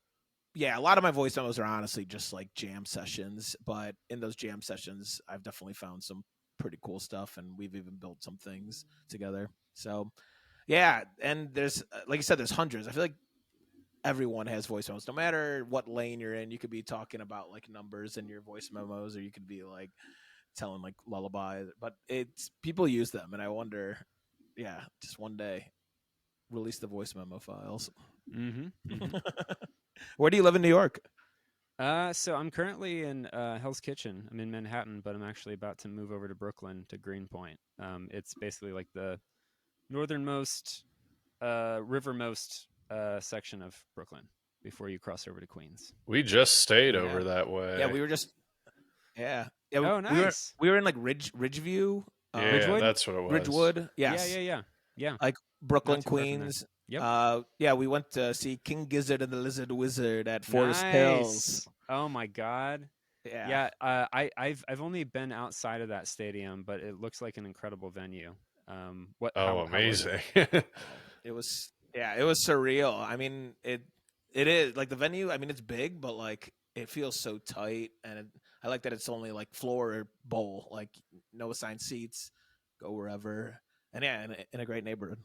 yeah, a lot of my voice memos are honestly just like jam sessions, but in those jam sessions, I've definitely found some pretty cool stuff, and we've even built some things together. So, yeah, and there's like you said, there's hundreds. I feel like everyone has voice memos, no matter what lane you're in. You could be talking about like numbers in your voice memos, or you could be like telling like lullabies. But it's people use them, and I wonder, yeah, just one day release the voice memo files. Where do you live in New York? So I'm currently in Hell's Kitchen. I'm in Manhattan, but I'm actually about to move over to Brooklyn to Greenpoint. It's basically like the northernmost, rivermost section of Brooklyn before you cross over to Queens. We just stayed Yeah. over that way. Yeah, we were just yeah. Oh, we were nice. we were in like Ridgeview, Yeah, Ridgewood? that's what it was. Ridgewood. Yes, Yeah. like Brooklyn, Not too far from there. Queens. Yep. Yeah, we went to see King Gizzard and the Lizard Wizard at Forest Hills. Nice. Oh my God. Yeah, I've only been outside of that stadium, but it looks like an incredible venue. Oh, How was amazing. it? it was surreal. I mean, it is like the venue. I mean, it's big, but like it feels so tight, and I like that it's only like floor or bowl, like no assigned seats, go wherever, and yeah, in a great neighborhood.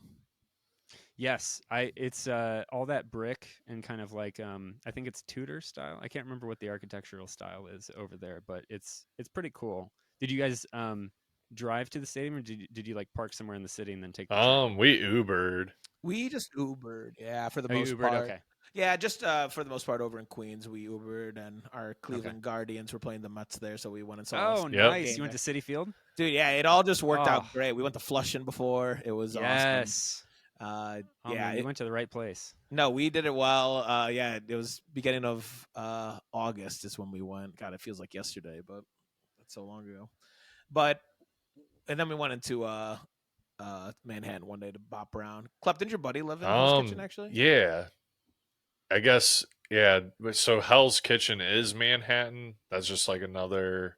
Yes, it's all that brick and kind of like I think it's Tudor style. I can't remember what the architectural style is over there, but it's pretty cool. Did you guys drive to the stadium, or did you like park somewhere in the city and then take the train? We Ubered. We just Ubered, yeah, for the Oh, you most Ubered, part. okay. Yeah, just for the most part over in Queens, we Ubered, and our Cleveland Guardians were playing the Mets there, so we went and saw. Oh, a nice! game You went to City Field? Dude, yeah, it all just worked Oh. out great. We went to Flushing before; it was awesome. Yes. Yeah, Man, you went to the right place. No, we did it well. Yeah, it was beginning of August is when we went. God, it feels like yesterday, but that's so long ago. But and then we went into Manhattan one day to bop around. Klep, didn't your buddy live in Hell's Kitchen actually? Yeah. I guess, yeah. So Hell's Kitchen is Manhattan. That's just like another.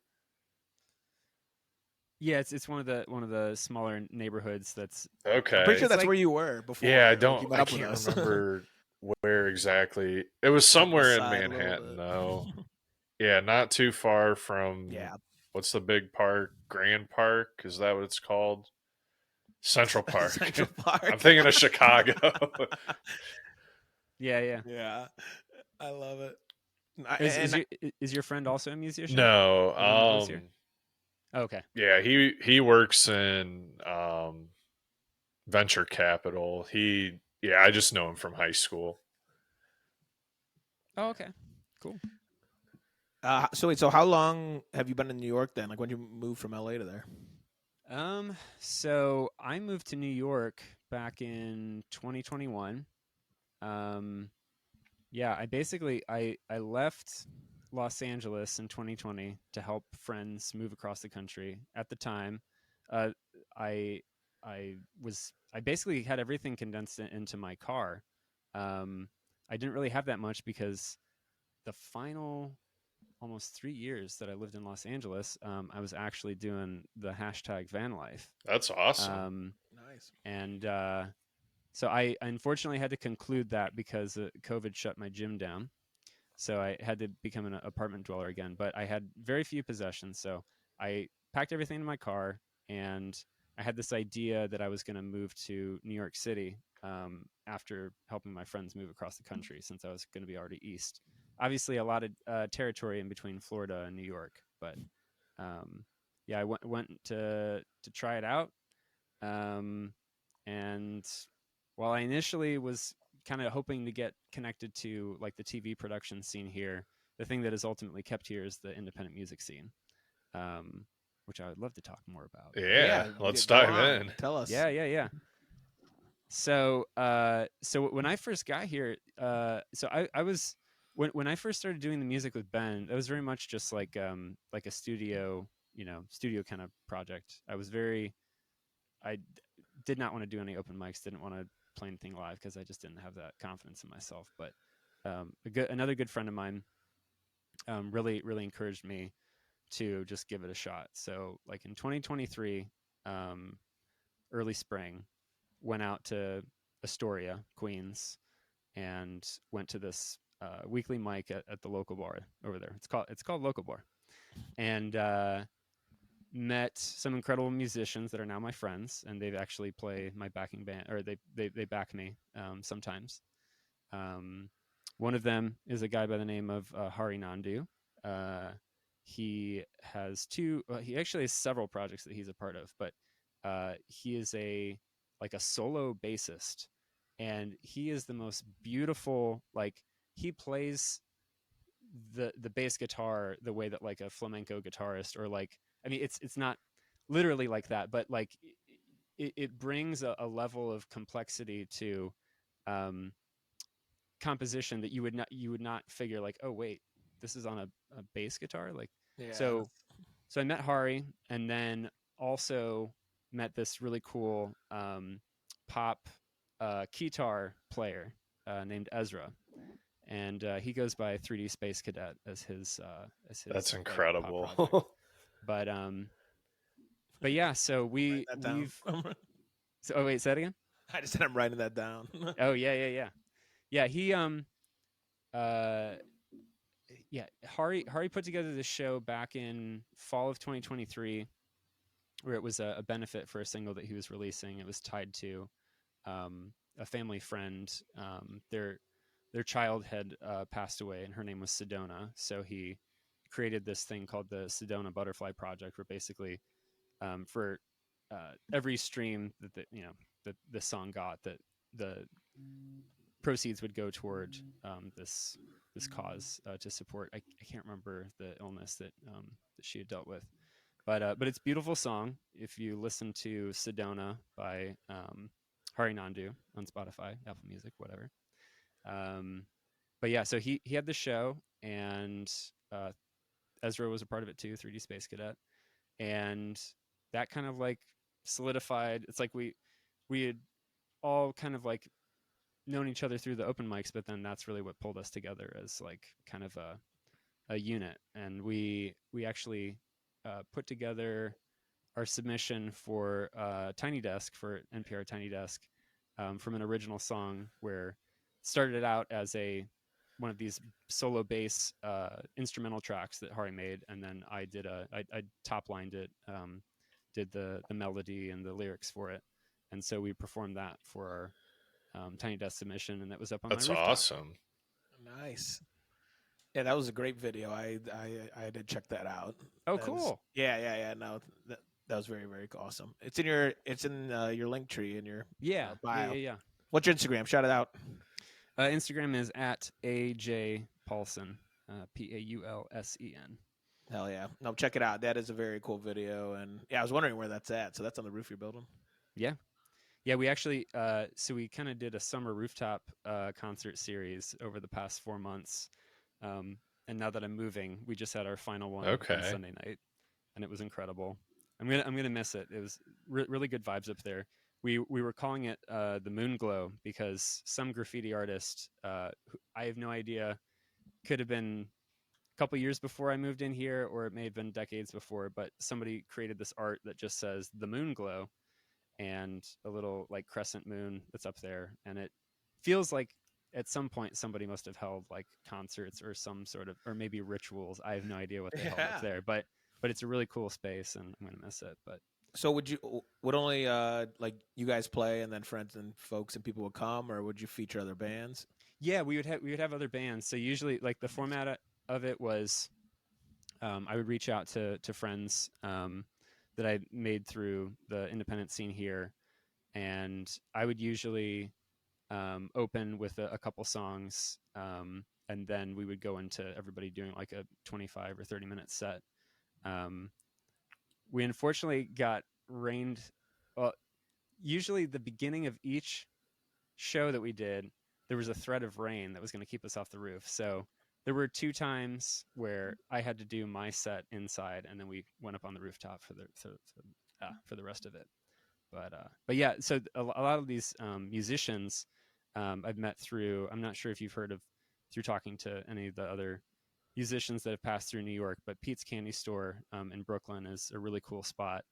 Yeah, it's one of the smaller neighborhoods that's Okay. I'm pretty sure It's that's like- where you were before. Yeah, like, you met I up with can't us. remember where exactly. It was somewhere in Side a little Manhattan, bit. though. Yeah, not too far from. Yeah. What's the big park? Grand Park? Is that what it's called? Central Park. Central Park. I'm thinking of Chicago. yeah. Yeah, I love it. Is your friend also a musician? No. The one that lives here? Oh, okay. Yeah, he works in venture capital. I just know him from high school. Oh, okay. Cool. So how long have you been in New York then? Like when did you move from LA to there? So I moved to New York back in 2021. Yeah, I left Los Angeles in 2020 to help friends move across the country. At the time, I basically had everything condensed into my car. I didn't really have that much because the final almost 3 years that I lived in Los Angeles, I was actually doing the hashtag van life. That's awesome. Nice. And so I unfortunately had to conclude that because COVID shut my gym down. So I had to become an apartment dweller again. But I had very few possessions. So I packed everything in my car, and I had this idea that I was going to move to New York City after helping my friends move across the country, since I was going to be already east. obviously a lot of territory in between Florida and New York, but yeah, I went to try it out. And while I initially was kind of hoping to get connected to like the TV production scene here, the thing that has ultimately kept here is the independent music scene, which I would love to talk more about. Yeah, let's go dive on. in. Tell us. Yeah. So, so when I first got here, so I was when I first started doing the music with Ben, it was very much just like a studio, studio kind of project. I did not want to do any open mics, didn't want to play anything live because I just didn't have that confidence in myself. But another good friend of mine really encouraged me to just give it a shot. So like in 2023, early spring, went out to Astoria, Queens, and went to this weekly mic at the local bar over there. It's called Local Bar, and met some incredible musicians that are now my friends, and they've actually play my backing band, or they back me sometimes. One of them is a guy by the name of Hari Nandu. He has he actually has several projects that he's a part of, but he is a solo bassist, and he is the most beautiful. Like, he plays the bass guitar the way that like a flamenco guitarist, or like, I mean, it's not literally like that, but like it brings a level of complexity to um, composition that you would not figure, like, oh wait, this is on a bass guitar, like. Yeah. So I met Hari, and then also met this really cool pop keytar player named Ezra, and he goes by 3D Space Cadet as his That's like, pop project. incredible. But yeah, so Write that down. oh wait, say that again. I just said I'm writing that down. Oh yeah. He yeah, Hari put together this show back in fall of 2023, where it was a benefit for a single that he was releasing. It was tied to a family friend. Their child had passed away, and her name was Sedona. So he created this thing called the Sedona Butterfly Project, where basically for every stream that the song got, that the proceeds would go toward this cause to support. I can't remember the illness that she had dealt with, but it's a beautiful song. If you listen to Sedona by Hari Nandu on Spotify, Apple Music, whatever. But yeah, so he had the show, and Ezra was a part of it too, 3D Space Cadet, and that kind of like solidified. It's like we had all kind of like known each other through the open mics, but then that's really what pulled us together as like kind of a unit. And we actually put together our submission for Tiny Desk, for NPR Tiny Desk, from an original song where it started out as one of these solo bass instrumental tracks that Hari made, and then I top lined it, did the melody and the lyrics for it, and so we performed that for our Tiny Desk submission, and that was up on That's my rooftop. awesome. Nice. Yeah, that was a great video. I did check that out. Oh, That cool. was- yeah. No, that was very, very awesome. It's in your link tree in your bio. Yeah. What's your Instagram? Shout it out. Instagram is at AJ Paulsen, Paulsen. Hell yeah. No, check it out. That is a very cool video. And yeah, I was wondering where that's at. So that's on the roof of your building? Yeah, we actually, so we kind of did a summer rooftop concert series over the past 4 months. And now that I'm moving, we just had our final one on Sunday night, and it was incredible. I'm gonna miss it. It was really good vibes up there. We were calling it the Moon Glow because some graffiti artist, who I have no idea, could have been a couple years before I moved in here, or it may have been decades before, but somebody created this art that just says the Moon Glow and a little like crescent moon that's up there, and it feels like at some point somebody must have held like concerts or some sort of, or maybe rituals. I have no idea what they held up there, but it's a really cool space, and I'm gonna miss it. But So would only like you guys play and then friends and folks and people would come, or would you feature other bands? Yeah, we would have other bands. So usually, like the format of it was, I would reach out to friends that I made through the independent scene here, and I would usually open with a couple songs, and then we would go into everybody doing like a 25 or 30-minute set. Um, we unfortunately got rained. Well, usually the beginning of each show that we did, there was a threat of rain that was going to keep us off the roof. So there were 2 times where I had to do my set inside, and then we went up on the rooftop for the rest of it. But yeah, so a lot of these musicians I've met through. I'm not sure if you've heard of through talking to any of the other musicians that have passed through New York, but Pete's Candy Store in Brooklyn is a really cool spot.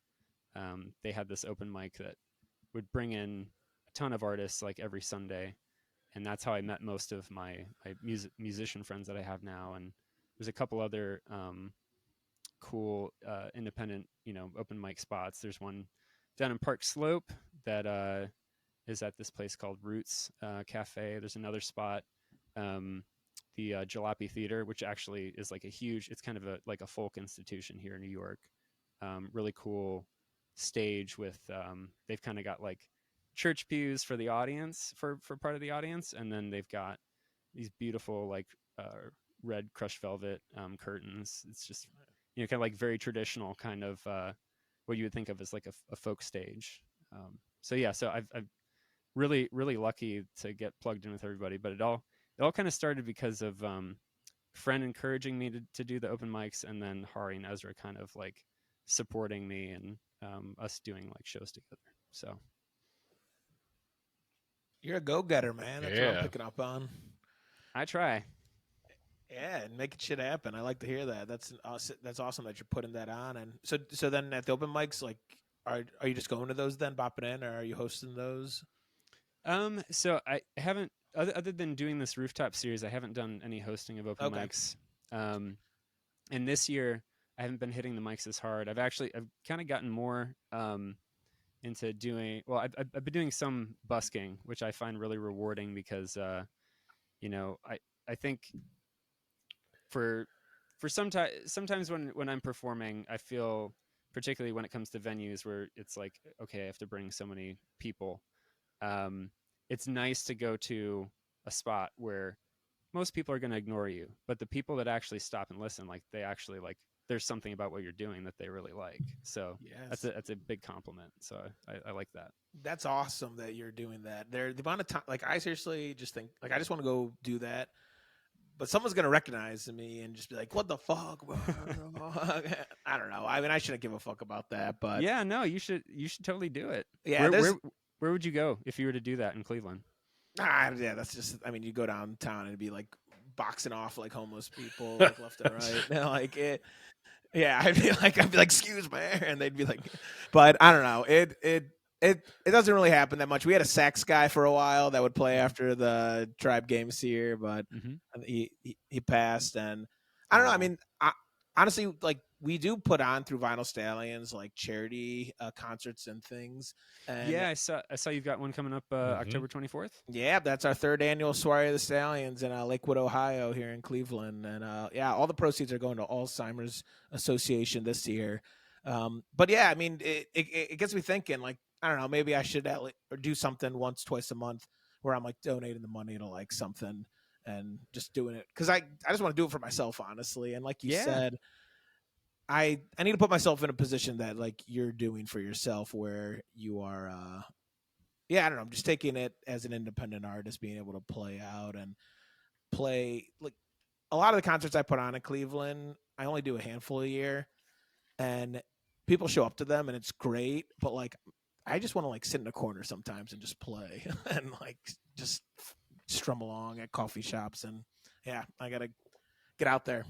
They had this open mic that would bring in a ton of artists like every Sunday, and that's how I met most of my musician friends that I have now. And there's a couple other cool independent, open mic spots. There's one down in Park Slope that is at this place called Roots Cafe. There's another spot, the Jalopy Theater, which actually is like it's kind of like a folk institution here in New York. Really cool stage with they've kind of got like church pews for the audience for part of the audience, and then they've got these beautiful like red crushed velvet curtains. It's just kind of like very traditional kind of what you would think of as like a folk stage. So yeah, so I've really lucky to get plugged in with everybody, but it all kind of started because of friend encouraging me to do the open mics, and then Hari and Ezra kind of like supporting me and us doing like shows together. So You're a go-getter, man. That's what I'm Yeah. picking up on. I try. Yeah, and making shit happen. I like to hear that. That's awesome that you're putting that on. And so then at the open mics, like, are you just going to those then, bopping in, or are you hosting those? So I haven't, other than doing this rooftop series, I haven't done any hosting of open Okay. mics. And this year I haven't been hitting the mics as hard. I've kind of gotten more into doing. Well, I've been doing some busking, which I find really rewarding because I think for sometimes when I'm performing, I feel, particularly when it comes to venues where it's like, okay, I have to bring so many people. It's nice to go to a spot where most people are going to ignore you, but the people that actually stop and listen, like they actually like, there's something about what you're doing that they really like. So Yes. that's a big compliment. So I like that. That's awesome that you're doing that. The amount of time, like, I seriously just think, like, I just want to go do that, but someone's gonna recognize me and just be like, "What the fuck?" I don't know. I mean, I shouldn't give a fuck about that, but Yeah, no, you should totally do it. yeah, Where would you go if you were to do that in Cleveland? yeah, that's just. I mean, you go downtown and it'd be like boxing off like homeless people, like left and right. Like it. Yeah, I'd be like, excuse me, and they'd be like, but I don't know. It doesn't really happen that much. We had a sax guy for a while that would play after the Tribe games here, but he passed, and I don't know. I mean, honestly, like, we do put on through Vinyl Stallions like charity concerts and things. And yeah, I saw you've got one coming up October 24th. yeah, that's our 3rd annual Soiree of the Stallions in Lakewood, Ohio, here in Cleveland. And yeah, all the proceeds are going to Alzheimer's Association this year. But yeah, I mean, it gets me thinking, like, I don't know, maybe I should or do something once, twice a month where I'm like donating the money to like something and just doing it. Cause I just want to do it for myself, honestly. And like you said, I need to put myself in a position that like you're doing for yourself, where you are, I don't know, I'm just taking it as an independent artist, being able to play out and play. Like, a lot of the concerts I put on in Cleveland, I only do a handful a year, and people show up to them and it's great, but like, I just want to like sit in a corner sometimes and just play and like just strum along at coffee shops. And yeah, I gotta get out there.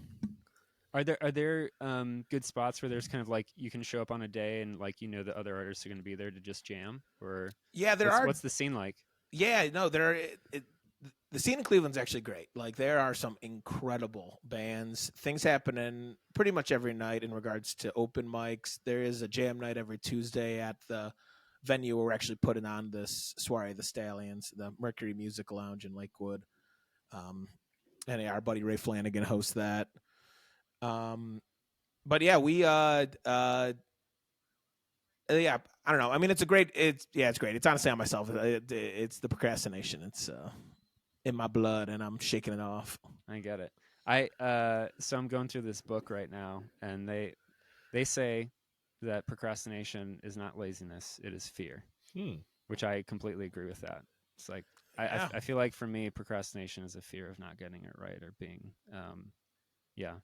Are there good spots where there's kind of like you can show up on a day and like the other artists are going to be there to just jam? Or Yeah, what's the scene like? Yeah, no, the scene in Cleveland's actually great. Like, there are some incredible bands. Things happening pretty much every night in regards to open mics. There is a jam night every Tuesday at the venue where we're actually putting on this Soiree of the Stallions, the Mercury Music Lounge in Lakewood. And our buddy Ray Flanagan hosts that. But yeah, yeah, I don't know. I mean, it's great. It's great. It's honestly on myself. It's the procrastination. It's in my blood, and I'm shaking it off. I get it. So I'm going through this book right now, and they say that procrastination is not laziness; it is fear, which I completely agree with that. It's like I feel like for me, procrastination is a fear of not getting it right or being, yeah.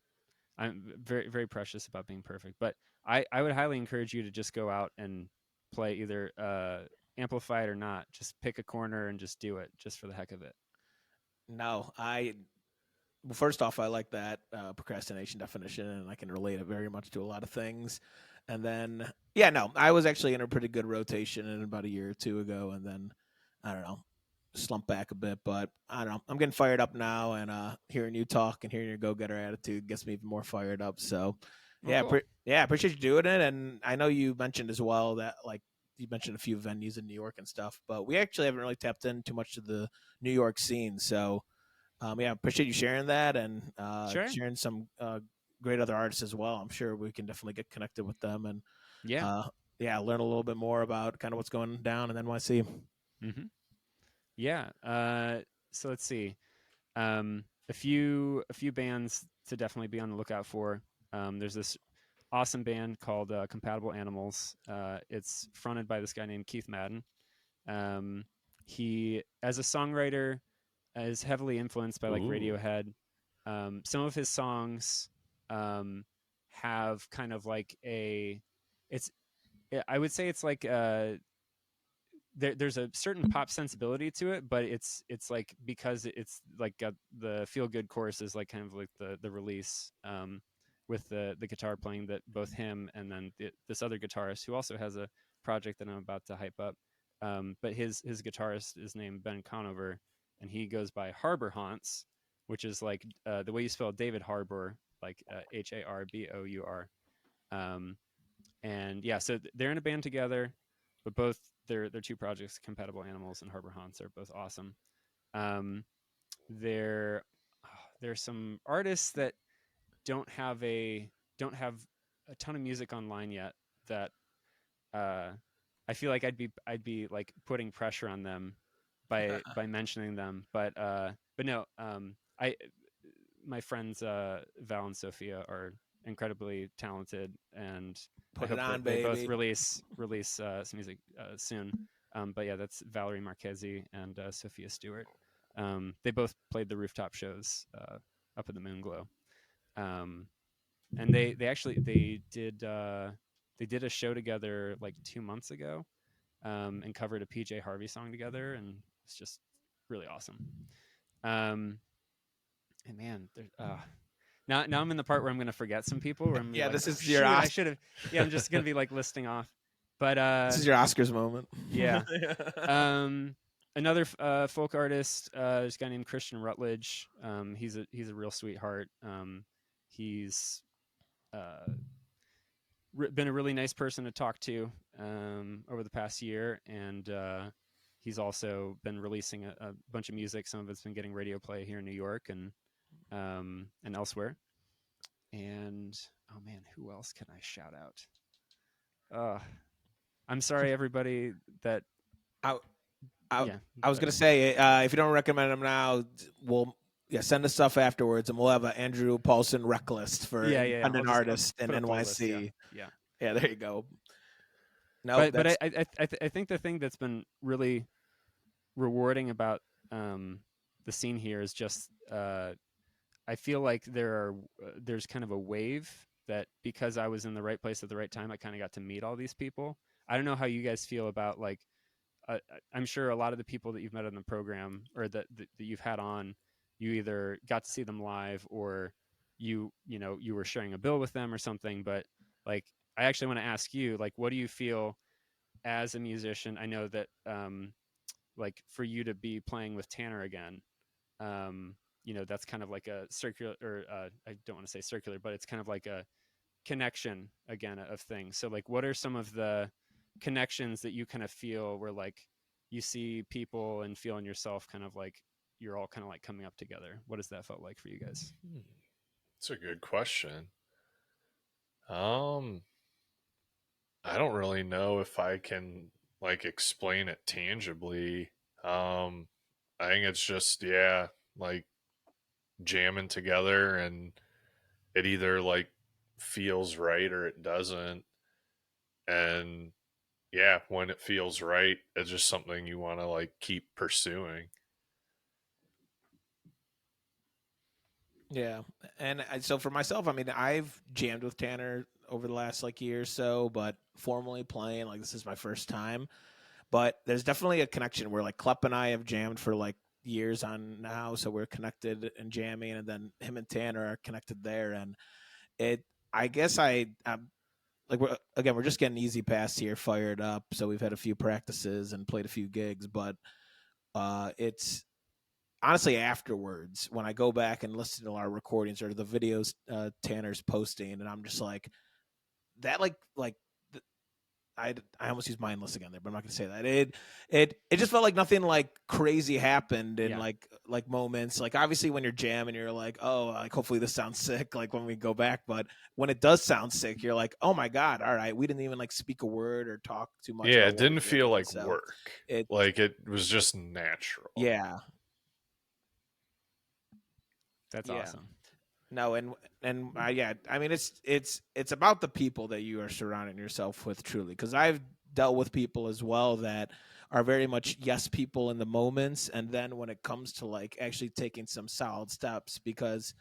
I'm very very precious about being perfect, but I would highly encourage you to just go out and play either amplified or not. Just pick a corner and just do it, just for the heck of it. No, well, first off, I like that procrastination definition, and I can relate it very much to a lot of things. And then, yeah, no, I was actually in a pretty good rotation in about a year or two ago, and then I don't know, slumped back a bit. But I don't know, I'm getting fired up now, and hearing you talk and hearing your go-getter attitude gets me even more fired up. So, yeah, cool. yeah, appreciate you doing it. And I know you mentioned as well that like you mentioned a few venues in New York and stuff, but we actually haven't really tapped in too much to the New York scene. So. Yeah, appreciate you sharing that and Sure. sharing some great other artists as well. I'm sure we can definitely get connected with them and Yeah. learn a little bit more about kind of what's going down in NYC. Mm-hmm. Yeah. So let's see. A few bands to definitely be on the lookout for. There's this awesome band called Compatible Animals. It's fronted by this guy named Keith Madden. He, as a songwriter, is heavily influenced by like Radiohead. Some of his songs have kind of like I would say it's like there's a certain pop sensibility to it, but it's like because it's like got the feel good chorus is like kind of like the release with the guitar playing that both him and then this other guitarist who also has a project that I'm about to hype up. But his guitarist is named Ben Conover, and he goes by Harbor Haunts, which is like the way you spell David Harbour, like Harbour. And yeah, so they're in a band together, but both their two projects, Compatible Animals and Harbor Haunts, are both awesome. Um, there there's some artists that don't have a ton of music online yet that I feel like I'd be like putting pressure on them by mentioning them, but no, I my friends Val and Sophia are incredibly talented, and I Put it hope on, that they both baby. release some music soon. But yeah, that's Valerie Marchesi and Sophia Stewart. They both played the rooftop shows up at the Moonglow, and they did a show together like 2 months ago, and covered a PJ Harvey song together, and it's just really awesome. And man, now I'm in the part where I'm going to forget some people. Where I'm gonna be Yeah, like, this oh, is shoot, your I should have. Yeah, I'm just going to be like listing off. But this is your Oscars moment. yeah. Another folk artist. There's a guy named Christian Rutledge. He's a real sweetheart. He's been a really nice person to talk to over the past year, and he's also been releasing a bunch of music. Some of it's been getting radio play here in New York and elsewhere. And oh man, who else can I shout out? I'm sorry, everybody. That I, yeah, I was gonna say if you don't recommend them now, we'll send us stuff afterwards, and we'll have an Andrew Paulsen rec list for independent I'll artists in put a playlist, NYC. yeah. Yeah, there you go. No, But I think the thing that's been really rewarding about the scene here is just I feel like there's kind of a wave that because I was in the right place at the right time, I kind of got to meet all these people. I don't know how you guys feel about like I'm sure a lot of the people that you've met on the program or that you've had on, you either got to see them live or you were sharing a bill with them or something. But like, I actually want to ask you, like, what do you feel as a musician? I know that like for you to be playing with Tanner again, that's kind of like a circular, or I don't want to say circular, but it's kind of like a connection again of things. So like, what are some of the connections that you kind of feel where like you see people and feel in yourself kind of like you're all kind of like coming up together? What has that felt like for you guys? It's a good question. Um, I don't really know if I can like explain it tangibly. Um, I think it's just like jamming together, and it either like feels right or it doesn't. And yeah, when it feels right, it's just something you want to like keep pursuing. Yeah, and so for myself, I mean, I've jammed with Tanner over the last like year or so, but formally playing, like this is my first time. But there's definitely a connection where like Klep and I have jammed for like years on now, so we're connected and jamming, and then him and Tanner are connected there, and it. I guess I'm like we're just getting easy pass here, fired up. So we've had a few practices and played a few gigs, but it's honestly afterwards when I go back and listen to our recordings or the videos Tanner's posting, and I'm just like that, I almost used mindless again there, but I'm not going to say that. It just felt like nothing like crazy happened in Yeah. like moments. Like obviously when you're jamming, you're like, oh, like hopefully this sounds sick. Like when we go back, but when it does sound sick, you're like, oh my god, all right, we didn't even like speak a word or talk too much Yeah, about it what didn't we're feel doing. like So work. it, Like it was just natural. yeah, That's yeah. awesome. No, and yeah, I mean it's about the people that you are surrounding yourself with truly. Because I've dealt with people as well that are very much yes people in the moments, and then when it comes to like actually taking some solid steps, because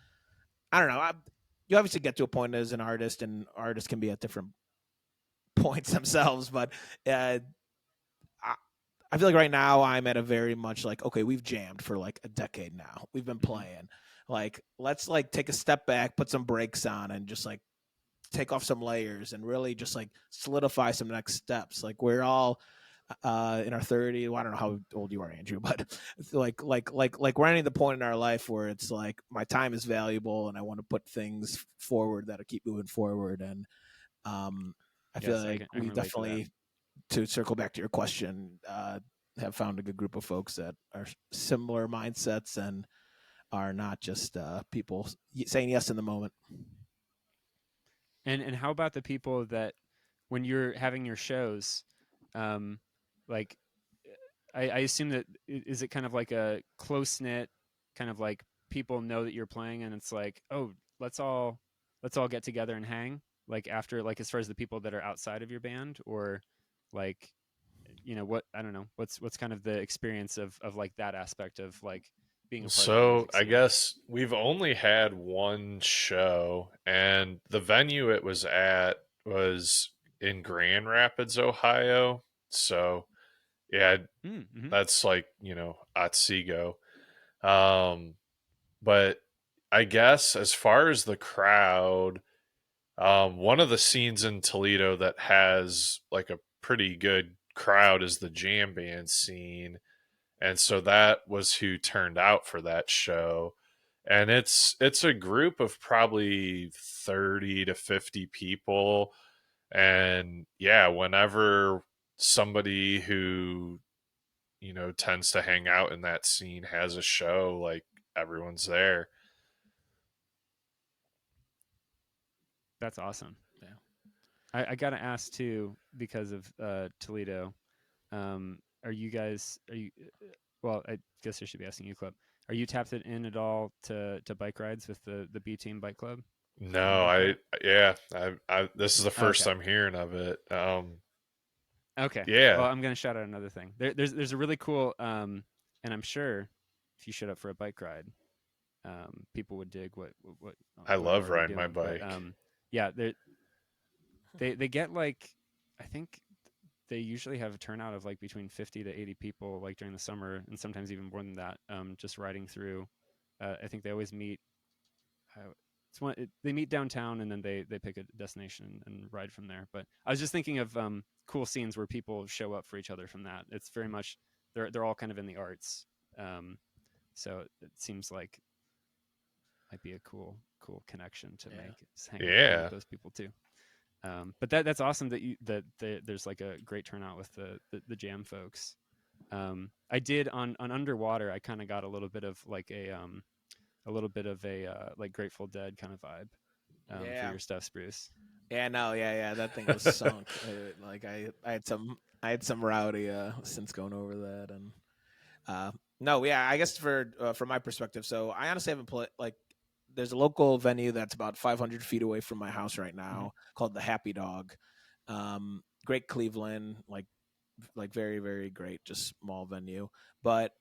I don't know, you obviously get to a point as an artist, and artists can be at different points themselves, but I, I feel like right now I'm at a very much like, okay, we've jammed for like a decade now. We've been playing. Like, let's like take a step back, put some brakes on, and just like take off some layers and really just like solidify some next steps. Like we're all in our 30s. Well, I don't know how old you are, Andrew, but like we're ending the point in our life where it's like my time is valuable and I want to put things forward that'll keep moving forward. And I feel Yes, like I can we relate to that. definitely, to circle back to your question, have found a good group of folks that are similar mindsets and are not just people saying yes in the moment. And how about the people that when you're having your shows, um, like I assume that is it kind of like a close knit kind of like people know that you're playing and it's like, oh, let's all get together and hang like after, like as far as the people that are outside of your band, or like, what, I don't know, what's kind of the experience of like that aspect of like being a part of the So music I scene. guess we've only had one show, and the venue it was at was in Grand Rapids, Ohio. So yeah, Mm-hmm. that's like, Otsego. Um, but I guess as far as the crowd, one of the scenes in Toledo that has like a pretty good crowd is the jam band scene. And so that was who turned out for that show. And it's a group of probably 30 to 50 people. And yeah, whenever somebody who tends to hang out in that scene has a show, like everyone's there. That's awesome. Yeah. I gotta ask too, because of Toledo. Are you guys? Are you? Well, I guess I should be asking you, Club. Are you tapped it in at all to bike rides with the B Team Bike Club in No, Detroit? I this is the first Okay. I'm hearing of it. Okay. Well, Yeah, I'm gonna shout out another thing. There's a really cool and I'm sure if you showed up for a bike ride, people would dig I what I'm love already riding my doing. But bike. yeah, they get like, I think they usually have a turnout of like between 50 to 80 people like during the summer, and sometimes even more than that, just riding through. I think they always meet. They meet downtown and then they pick a destination and ride from there. But I was just thinking of cool scenes where people show up for each other from that. It's very much they're all kind of in the arts, um, so it seems like might be a cool connection to Yeah. make, is hang with Yeah. those people too. But that's awesome that there's like a great turnout with the jam folks. I did on Underwater. I kind of got a little bit of like a like Grateful Dead kind of vibe for Yeah. your stuff, Spruce. Yeah, no, yeah. That thing was sunk. Like I had some rowdy since going over that, and no, yeah. I guess from my perspective, so I honestly haven't played like. There's a local venue that's about 500 feet away from my house right now called the Happy Dog. Great Cleveland, like very very great, just small venue, but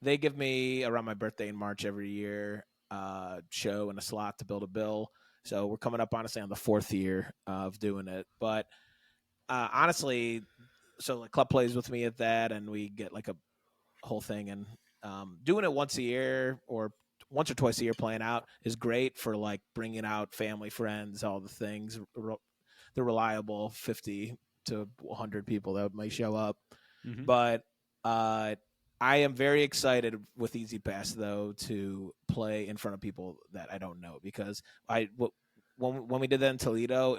they give me around my birthday in March every year show and a slot to build a bill. So we're coming up honestly on the 4th year of doing it. But honestly, so like club plays with me at that, and we get like a whole thing. And doing it once a year or once or twice a year playing out is great for like bringing out family, friends, all the things. The reliable 50 to 100 people that might show up. Mm-hmm. But I am very excited with Easy Pass though to play in front of people that I don't know, because when we did that in Toledo,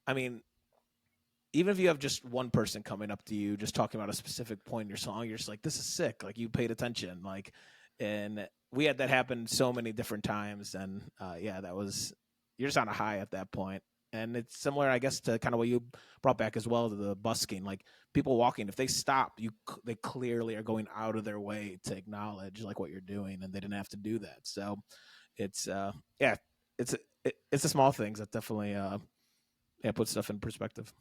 I mean, even if you have just one person coming up to you just talking about a specific point in your song, you're just like, this is sick, like you paid attention, like. And we had that happen so many different times, and yeah, that was, you're just on a high at that point. And it's similar, I guess, to kind of what you brought back as well, to the busking. Like people walking, if they stop, they clearly are going out of their way to acknowledge like what you're doing, and they didn't have to do that. So it's yeah, it's the small things that definitely yeah, put stuff in perspective.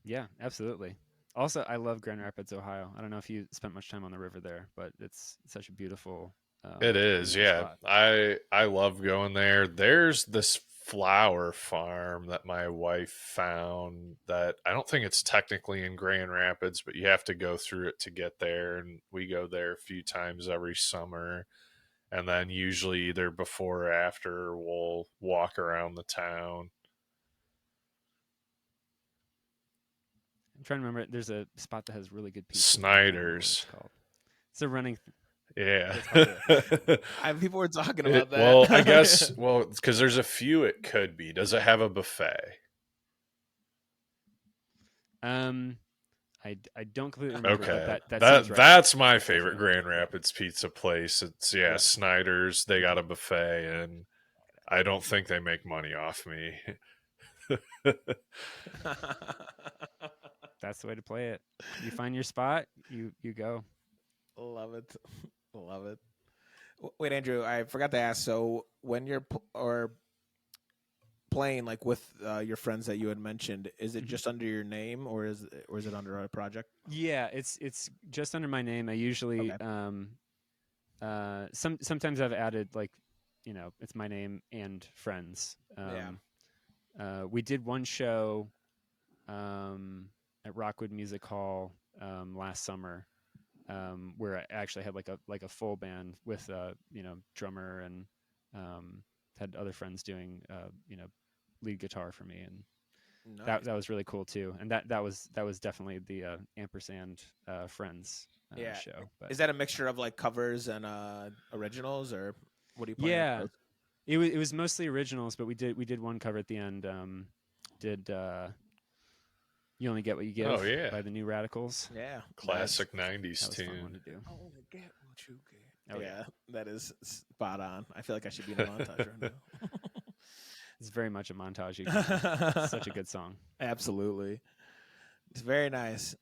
Yeah, absolutely. Also, I love Grand Rapids, Ohio. I don't know if you spent much time on the river there, but it's such a beautiful, It is, beautiful yeah. spot. I love going there. There's this flower farm that my wife found that I don't think it's technically in Grand Rapids, but you have to go through it to get there. And we go there a few times every summer. And then usually either before or after we'll walk around the town. I'm trying to remember. There's a spot that has really good pizza. I can't remember what it's Snyder's. called. It's a running. Yeah. People were talking about that. Well, I guess, well, because there's a few it could be. Does it have a buffet? Um, I don't completely remember, Okay, but that seems right. that's my That seems favorite right. Grand Rapids pizza place. It's yeah, Yep. Snyder's. They got a buffet, and I don't think they make money off me. That's the way to play it. You find your spot, you go. Love it, love it. Wait, Andrew, I forgot to ask. So when you're playing like with your friends that you had mentioned, is it Mhm. just under your name, or is it under a project? Yeah, it's just under my name. I usually Okay. sometimes I've added like, it's my name and friends. We did one show at Rockwood Music Hall last summer, where I actually had like a full band with drummer, and had other friends doing lead guitar for me, and Nice. that was really cool too. And that was definitely the ampersand friends Yeah. show. But Is that a mixture of like covers and originals, or what do you play? yeah, it was mostly originals, but we did one cover at the end. Did You Only Get What You Give Oh yeah, by the New Radicals. Yeah. classic That '90s was a fun one tune. to do. I only get what you get. Oh, Yeah, that is spot on. I feel like I should be in a montage right now. It's very much a montage. It's such a good song. Absolutely. It's very nice.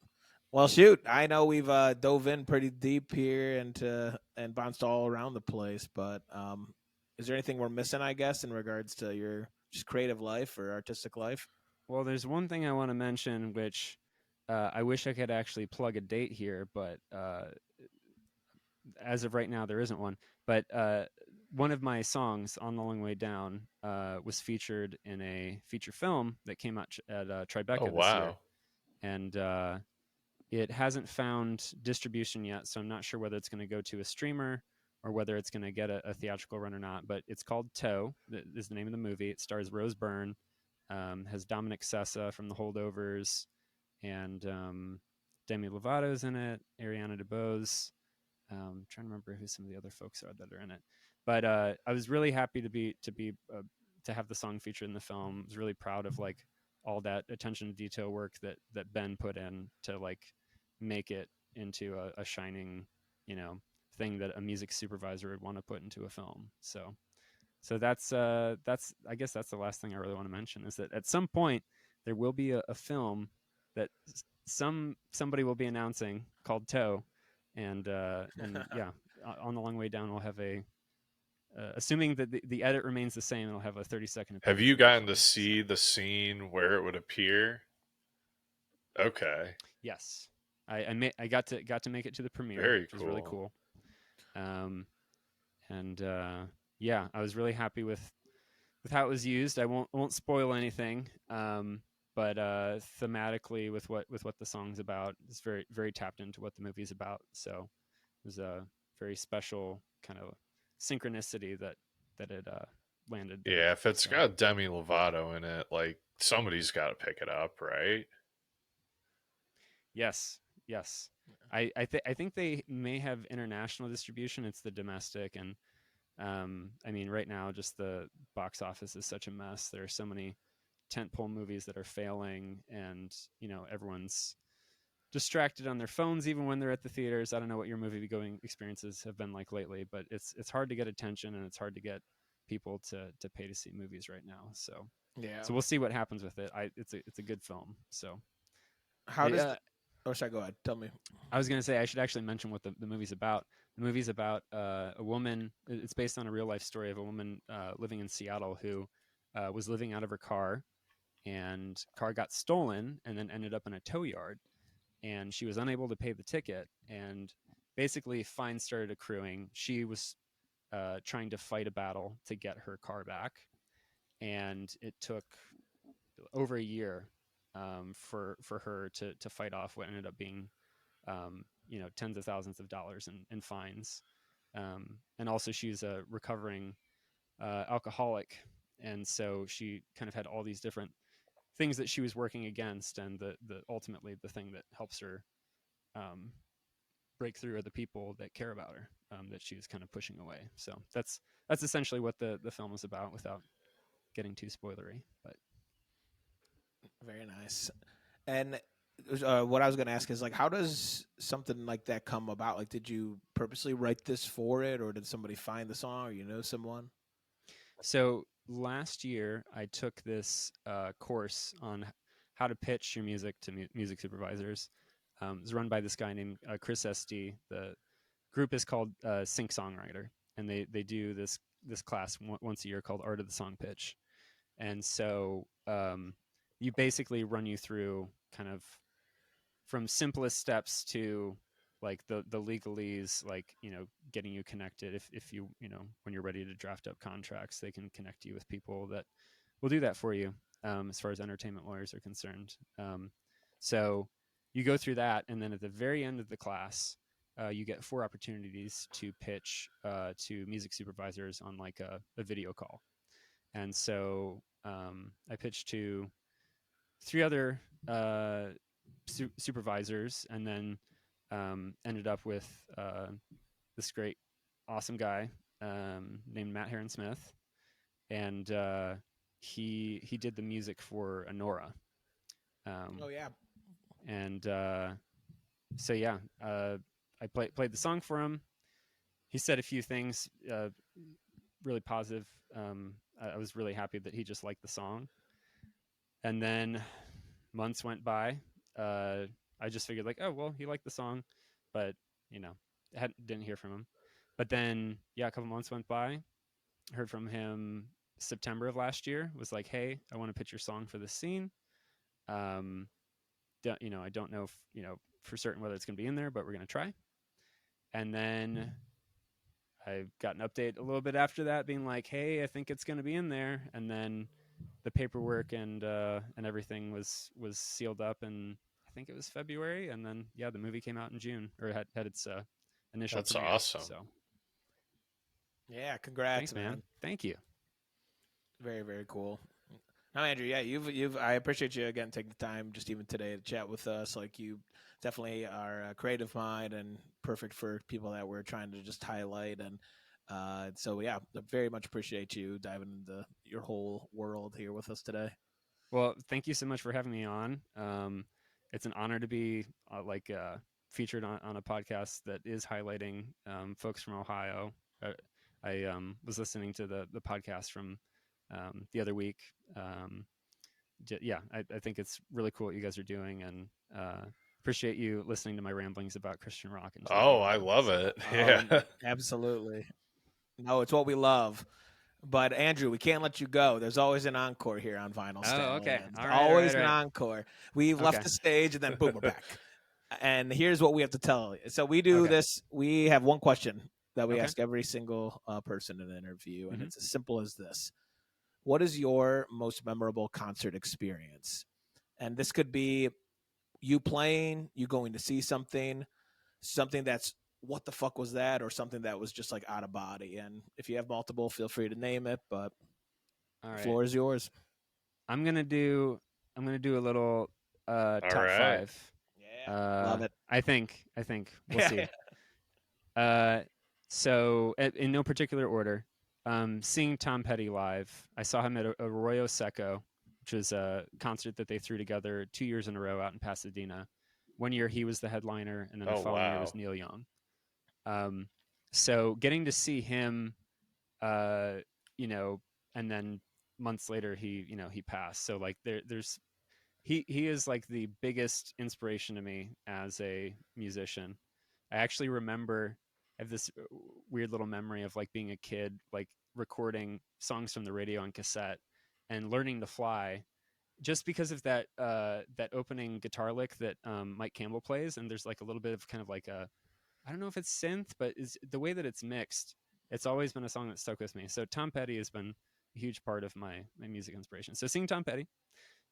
Well, shoot, I know we've dove in pretty deep here and bounced all around the place, but is there anything we're missing, I guess, in regards to your just creative life or artistic life? Well, there's one thing I want to mention, which I wish I could actually plug a date here, but as of right now, there isn't one. But one of my songs, On the Long Way Down, was featured in a feature film that came out at Oh Tribeca this year. wow, And it hasn't found distribution yet, so I'm not sure whether it's going to go to a streamer or whether it's going to get a theatrical run or not. But it's called Toe, is the name of the movie. It stars Rose Byrne, has Dominic Sessa from The Holdovers, and Demi Lovato's in it, Ariana DeBose. Trying to remember who some of the other folks are that are in it. But I was really happy to have the song featured in the film. I was really proud of like all that attention to detail work that Ben put in to like make it into a shining, thing that a music supervisor would want to put into a film. So that's I guess that's the last thing I really want to mention, is that at some point there will be a film that somebody will be announcing called Toe, and yeah, on the long way down we'll have a assuming that the edit remains the same, it'll have a 30-second Have appearance you in that gotten film. to see the scene where it would appear? Okay. Yes, I got to make it to the premiere, Very which was really cool. cool. And yeah, I was really happy with how it was used. I won't spoil anything. But thematically, with what the song's about, it's very very tapped into what the movie's about. So it was a very special kind of synchronicity that it landed there. Yeah, if it's So got Demi Lovato in it, like somebody's got to pick it up, right? yes, yes. I think they may have international distribution. It's the domestic, and I mean, right now, just the box office is such a mess. There are so many tentpole movies that are failing, and everyone's distracted on their phones even when they're at the theaters. I don't know what your movie going experiences have been like lately, but it's hard to get attention, and it's hard to get people to pay to see movies right now. So Yeah. we'll see what happens with it. It's a good film. So How does? Oh, sorry. Go ahead. Tell me. I was going to say, I should actually mention what the movie's about. The movie's about a woman. It's based on a real life story of a woman living in Seattle who was living out of her car, and car got stolen and then ended up in a tow yard. And she was unable to pay the ticket. And basically, fines started accruing. She was trying to fight a battle to get her car back. And it took over a year for her to fight off what ended up being tens of thousands of dollars in fines. And also, she's a recovering alcoholic, and so she kind of had all these different things that she was working against, and the ultimately the thing that helps her break through are the people that care about her, that she was kind of pushing away. So that's essentially what the film is about, without getting too spoilery. But Very nice. And what I was going to ask is, like, how does something like that come about? Like, did you purposely write this for it, or did somebody find the song, or someone? so last year I took this course on how to pitch your music to music supervisors. It's run by this guy named Chris SD. The group is called Sync Songwriter, and they do this class once a year called Art of the Song Pitch. And so you basically run you through kind of from simplest steps to like the legalese, like getting you connected. If you when you're ready to draft up contracts, they can connect you with people that will do that for you, as far as entertainment lawyers are concerned. So you go through that, and then at the very end of the class, you get 4 opportunities to pitch to music supervisors on like a video call. And so I pitched to 3 other supervisors, and then ended up with this great, awesome guy named Matt Heron Smith, and he did the music for Anora. Oh yeah. And so yeah, I played the song for him. He said a few things really positive. I was really happy that he just liked the song. And then months went by. I just figured like, oh well, he liked the song, but didn't hear from him. But then yeah, a couple months went by. Heard from him September of last year. Was like, hey, I want to pitch your song for this scene. I don't know if for certain whether it's going to be in there, but we're going to try. And then I got an update a little bit after that, being like, hey, I think it's going to be in there. And then the paperwork and everything was sealed up, and I think it was February, and then yeah, the movie came out in June, or had its initial That's premiere. awesome. So Yeah, congrats, thanks, man. Thank you. Very, very cool. No, Andrew, yeah, you've I appreciate you again taking the time just even today to chat with us. Like, you definitely are a creative mind and perfect for people that we're trying to just highlight. And so yeah, I very much appreciate you diving into your whole world here with us today. Well, thank you so much for having me on. It's an honor to be featured on a podcast that is highlighting folks from Ohio. I was listening to the podcast from the other week. I think it's really cool what you guys are doing, and appreciate you listening to my ramblings about Christian rock. And Oh, I love it. Yeah. Absolutely. No, it's what we love. But Andrew, we can't let you go. There's always an encore here on Vinyl Oh, okay. Stallions. All right, Always all right. an encore. We've left Okay. the stage and then boom, we're back. And here's what we have to tell you. So we do this. We have one question that we ask every single person in an interview, and it's as simple as this: what is your most memorable concert experience? And this could be you playing, you going to see something that's what the fuck was that, or something that was just like out of body. And if you have multiple, feel free to name it, but the floor is yours. I'm gonna do a little top right. 5. Yeah, love it. I think we'll see. So in no particular order, seeing Tom Petty live, I saw him at Arroyo Seco, which was a concert that they threw together 2 years in a row out in Pasadena. One year he was the headliner, and then the following year was Neil Young. So getting to see him, and then months later he passed. So like there's he is like the biggest inspiration to me as a musician. I actually remember, I have this weird little memory of like being a kid, like recording songs from the radio on cassette and learning to fly just because of that opening guitar lick that Mike Campbell plays. And there's like a little bit of kind of like I don't know if it's synth, but is the way that it's mixed. It's always been a song that stuck with me. So Tom Petty has been a huge part of my music inspiration. So seeing Tom Petty,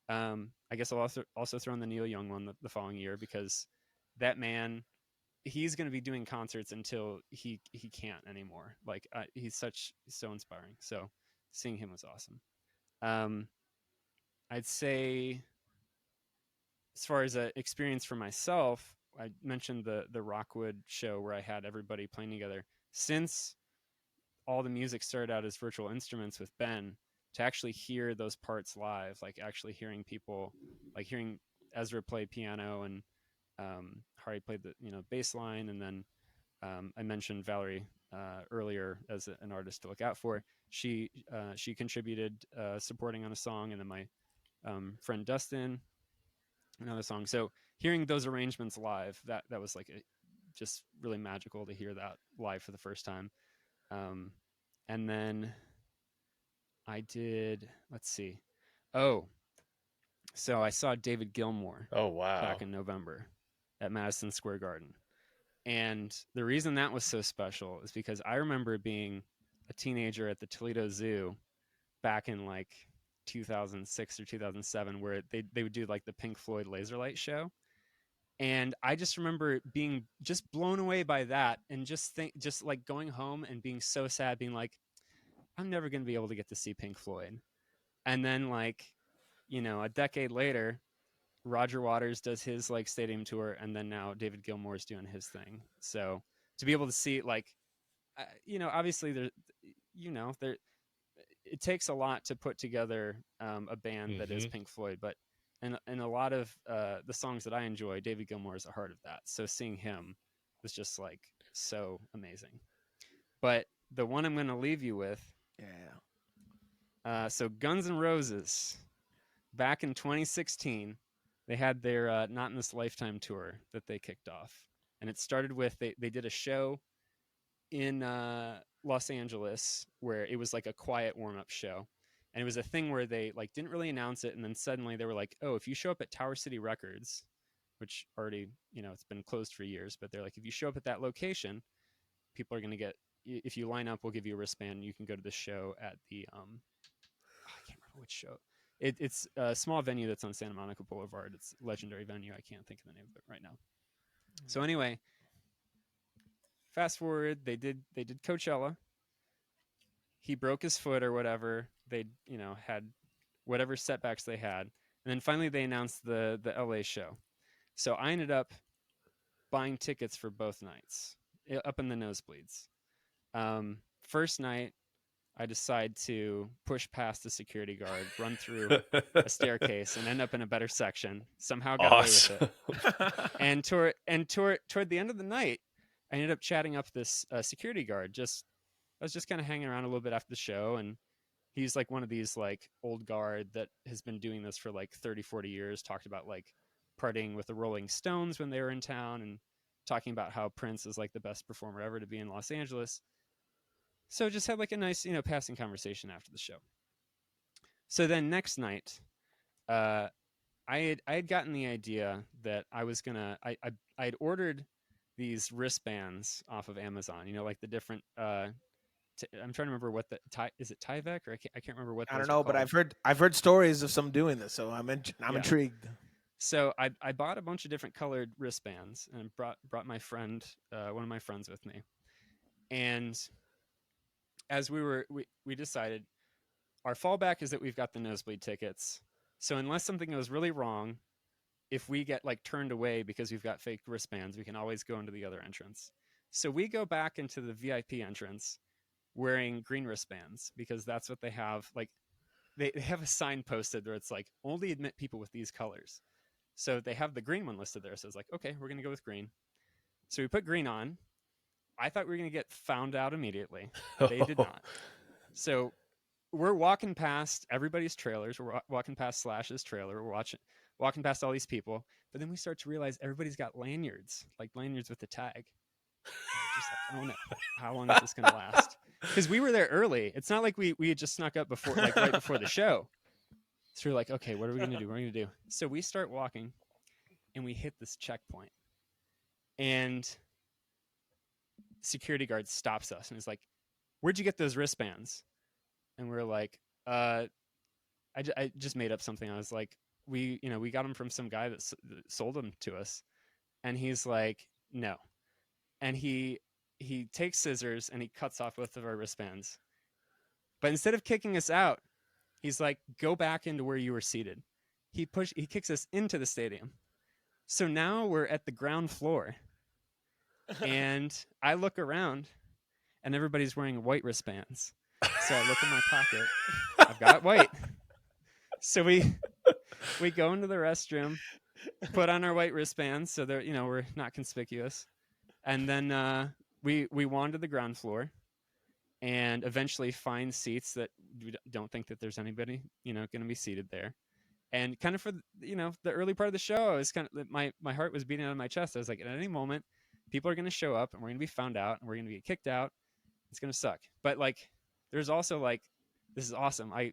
I guess I'll also throw in the Neil Young one the following year, because that man, he's going to be doing concerts until he can't anymore. Like he's so inspiring. So seeing him was awesome. I'd say, as far as an experience for myself, I mentioned the Rockwood show where I had everybody playing together. Since all the music started out as virtual instruments with Ben, to actually hear those parts live, like actually hearing people, like hearing Ezra play piano and Hari played the bass line, and then I mentioned Valerie earlier as an artist to look out for. She contributed supporting on a song, and then my friend Dustin another song. So hearing those arrangements live, that was like just really magical to hear that live for the first time. And then I did, let's see. Oh, so I saw David Gilmour. Oh, wow. Back in November at Madison Square Garden. And the reason that was so special is because I remember being a teenager at the Toledo Zoo back in like 2006 or 2007, where they would do like the Pink Floyd laser light show. And I just remember being just blown away by that, and just like going home and being so sad, being like, I'm never going to be able to get to see Pink Floyd. And then like, a decade later, Roger Waters does his like stadium tour, and then now David Gilmour is doing his thing. So to be able to see like, obviously there, it takes a lot to put together a band that is Pink Floyd, but and a lot of the songs that I enjoy, David Gilmour is a heart of that. So seeing him was just like so amazing. But the one I'm going to leave you with, so Guns N' Roses, back in 2016, they had their Not in This Lifetime tour that they kicked off, and it started with they did a show in Los Angeles where it was like a quiet warm-up show, and it was a thing where they like didn't really announce it, and then suddenly they were like, oh, if you show up at Tower City Records, which already it's been closed for years, but they're like, if you show up at that location, people are going to get, if you line up, we'll give you a wristband, you can go to the show at the I can't remember which show. It's a small venue that's on Santa Monica Boulevard. It's a legendary venue. I can't think of the name of it right now. So anyway, fast forward, they did Coachella. He broke his foot or whatever. They had whatever setbacks they had, and then finally they announced the LA show. So I ended up buying tickets for both nights, up in the nosebleeds. First night, I decide to push past the security guard, run through a staircase, and end up in a better section. Somehow got away with Awesome. it. And toward the end of the night, I ended up chatting up this security guard. I was just kind of hanging around a little bit after the show, and he's like one of these like old guard that has been doing this for like 30, 40 years. Talked about like partying with the Rolling Stones when they were in town, and talking about how Prince is like the best performer ever to be in Los Angeles. So just had like a nice, passing conversation after the show. So then next night, I had gotten the idea that I was gonna I had ordered these wristbands off of Amazon. Like the different. I'm trying to remember what is it Tyvek, or I can't remember what. I don't those are know, but called. I've heard stories of some doing this, so I'm intrigued. So I bought a bunch of different colored wristbands and brought my friend, one of my friends, with me, and as we decided our fallback is that we've got the nosebleed tickets. So unless something goes really wrong, if we get like turned away because we've got fake wristbands, we can always go into the other entrance. So we go back into the VIP entrance wearing green wristbands because that's what they have. Like they have a sign posted where it's like only admit people with these colors. So they have the green one listed there. So it's like, okay, we're going to go with green. So we put green on. I thought we were going to get found out immediately. They did not. So we're walking past everybody's trailers. We're walking past Slash's trailer. We're walking past all these people. But then we start to realize everybody's got lanyards, like lanyards with the tag. Just like, oh no, how long is this going to last? Because we were there early. It's not like we had just snuck up before, like right before the show. So we're like, okay, what are we going to do? What are we going to do? So we start walking, and we hit this checkpoint. And security guard stops us and is like, where'd you get those wristbands? And we're like, I just made up something. I was like, we got them from some guy that sold them to us. And he's like, no. And he takes scissors and he cuts off both of our wristbands. But instead of kicking us out, he's like, go back into where you were seated. He kicks us into the stadium. So now we're at the ground floor. And I look around and everybody's wearing white wristbands. So I look in my pocket. I've got white. So we go into the restroom, put on our white wristbands so that we're not conspicuous, and then we wander the ground floor, and eventually find seats that we don't think that there's anybody going to be seated there. And kind of for the early part of the show, I was kind of my heart was beating out of my chest. I was like, at any moment, people are going to show up and we're going to be found out and we're going to get kicked out. It's going to suck. But like, there's also like, this is awesome. I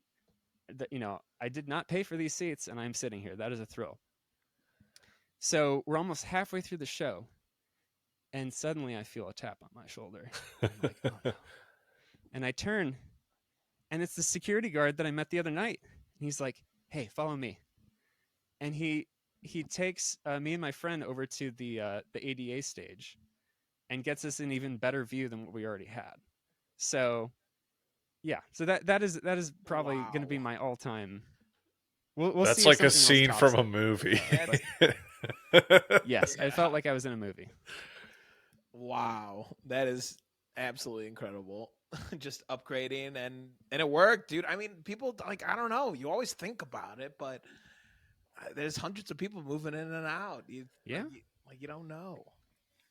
did not pay for these seats and I'm sitting here. That is a thrill. So we're almost halfway through the show and suddenly I feel a tap on my shoulder. I'm like, oh no. And I turn and it's the security guard that I met the other night. And he's like, hey, follow me. And he takes me and my friend over to the ADA stage and gets us an even better view than what we already had. So yeah, so that is probably going to be my all-time. We'll That's see like a scene from a movie. Yes, I felt like I was in a movie. Wow, that is absolutely incredible. Just upgrading and it worked, dude. I mean, people like, I don't know. You always think about it, but there's hundreds of people moving in and out. You don't know.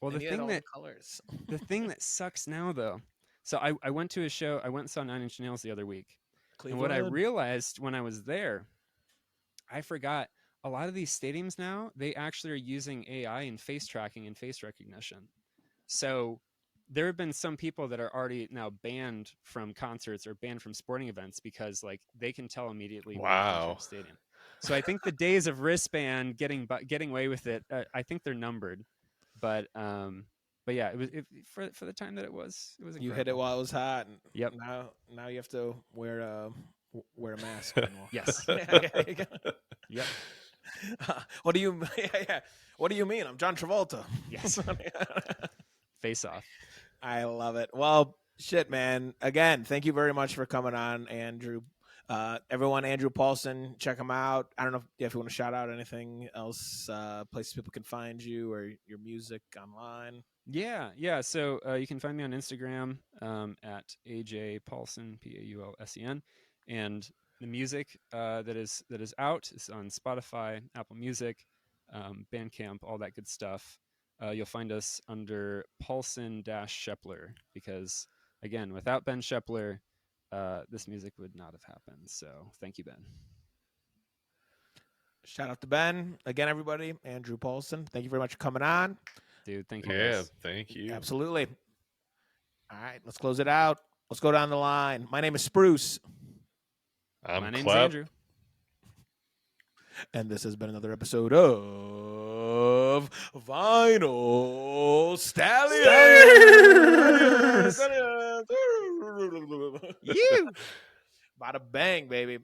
Well, and the thing that colors. the thing that sucks now though. So I went to a show. I went and saw 9 Inch Nails the other week. Cleveland. And what I realized when I was there, I forgot a lot of these stadiums now, they actually are using AI and face tracking and face recognition. So there have been some people that are already now banned from concerts or banned from sporting events because like they can tell immediately when you enter the stadium. So I think the days of wristband getting away with it, I think they're numbered. But yeah, it was for the time that it was incredible. You hit it while it was hot. And yep. Now you have to wear a mask. Yes. Yep. What do you? What do you mean? I'm John Travolta. Yes. Face Off. I love it. Well, shit, man. Again, thank you very much for coming on, Andrew. Everyone, Andrew Paulsen, check him out. I don't know if you want to shout out anything else, places people can find you or your music online. Yeah. So you can find me on Instagram at AJ Paulsen, Paulsen, and the music that is out is on Spotify, Apple Music, Bandcamp, all that good stuff. You'll find us under Paulsen-Shepler because, again, without Ben Shepler, this music would not have happened. So thank you, Ben. Shout out to Ben. Again, everybody, Andrew Paulsen. Thank you very much for coming on. Dude, thank you. Yeah, Guys. thank you. Absolutely. All right, let's close it out. Let's go down the line. My name is Spruce. My name's Klep. Andrew. And this has been another episode of Vinyl Stallions. You. Bada bang, baby.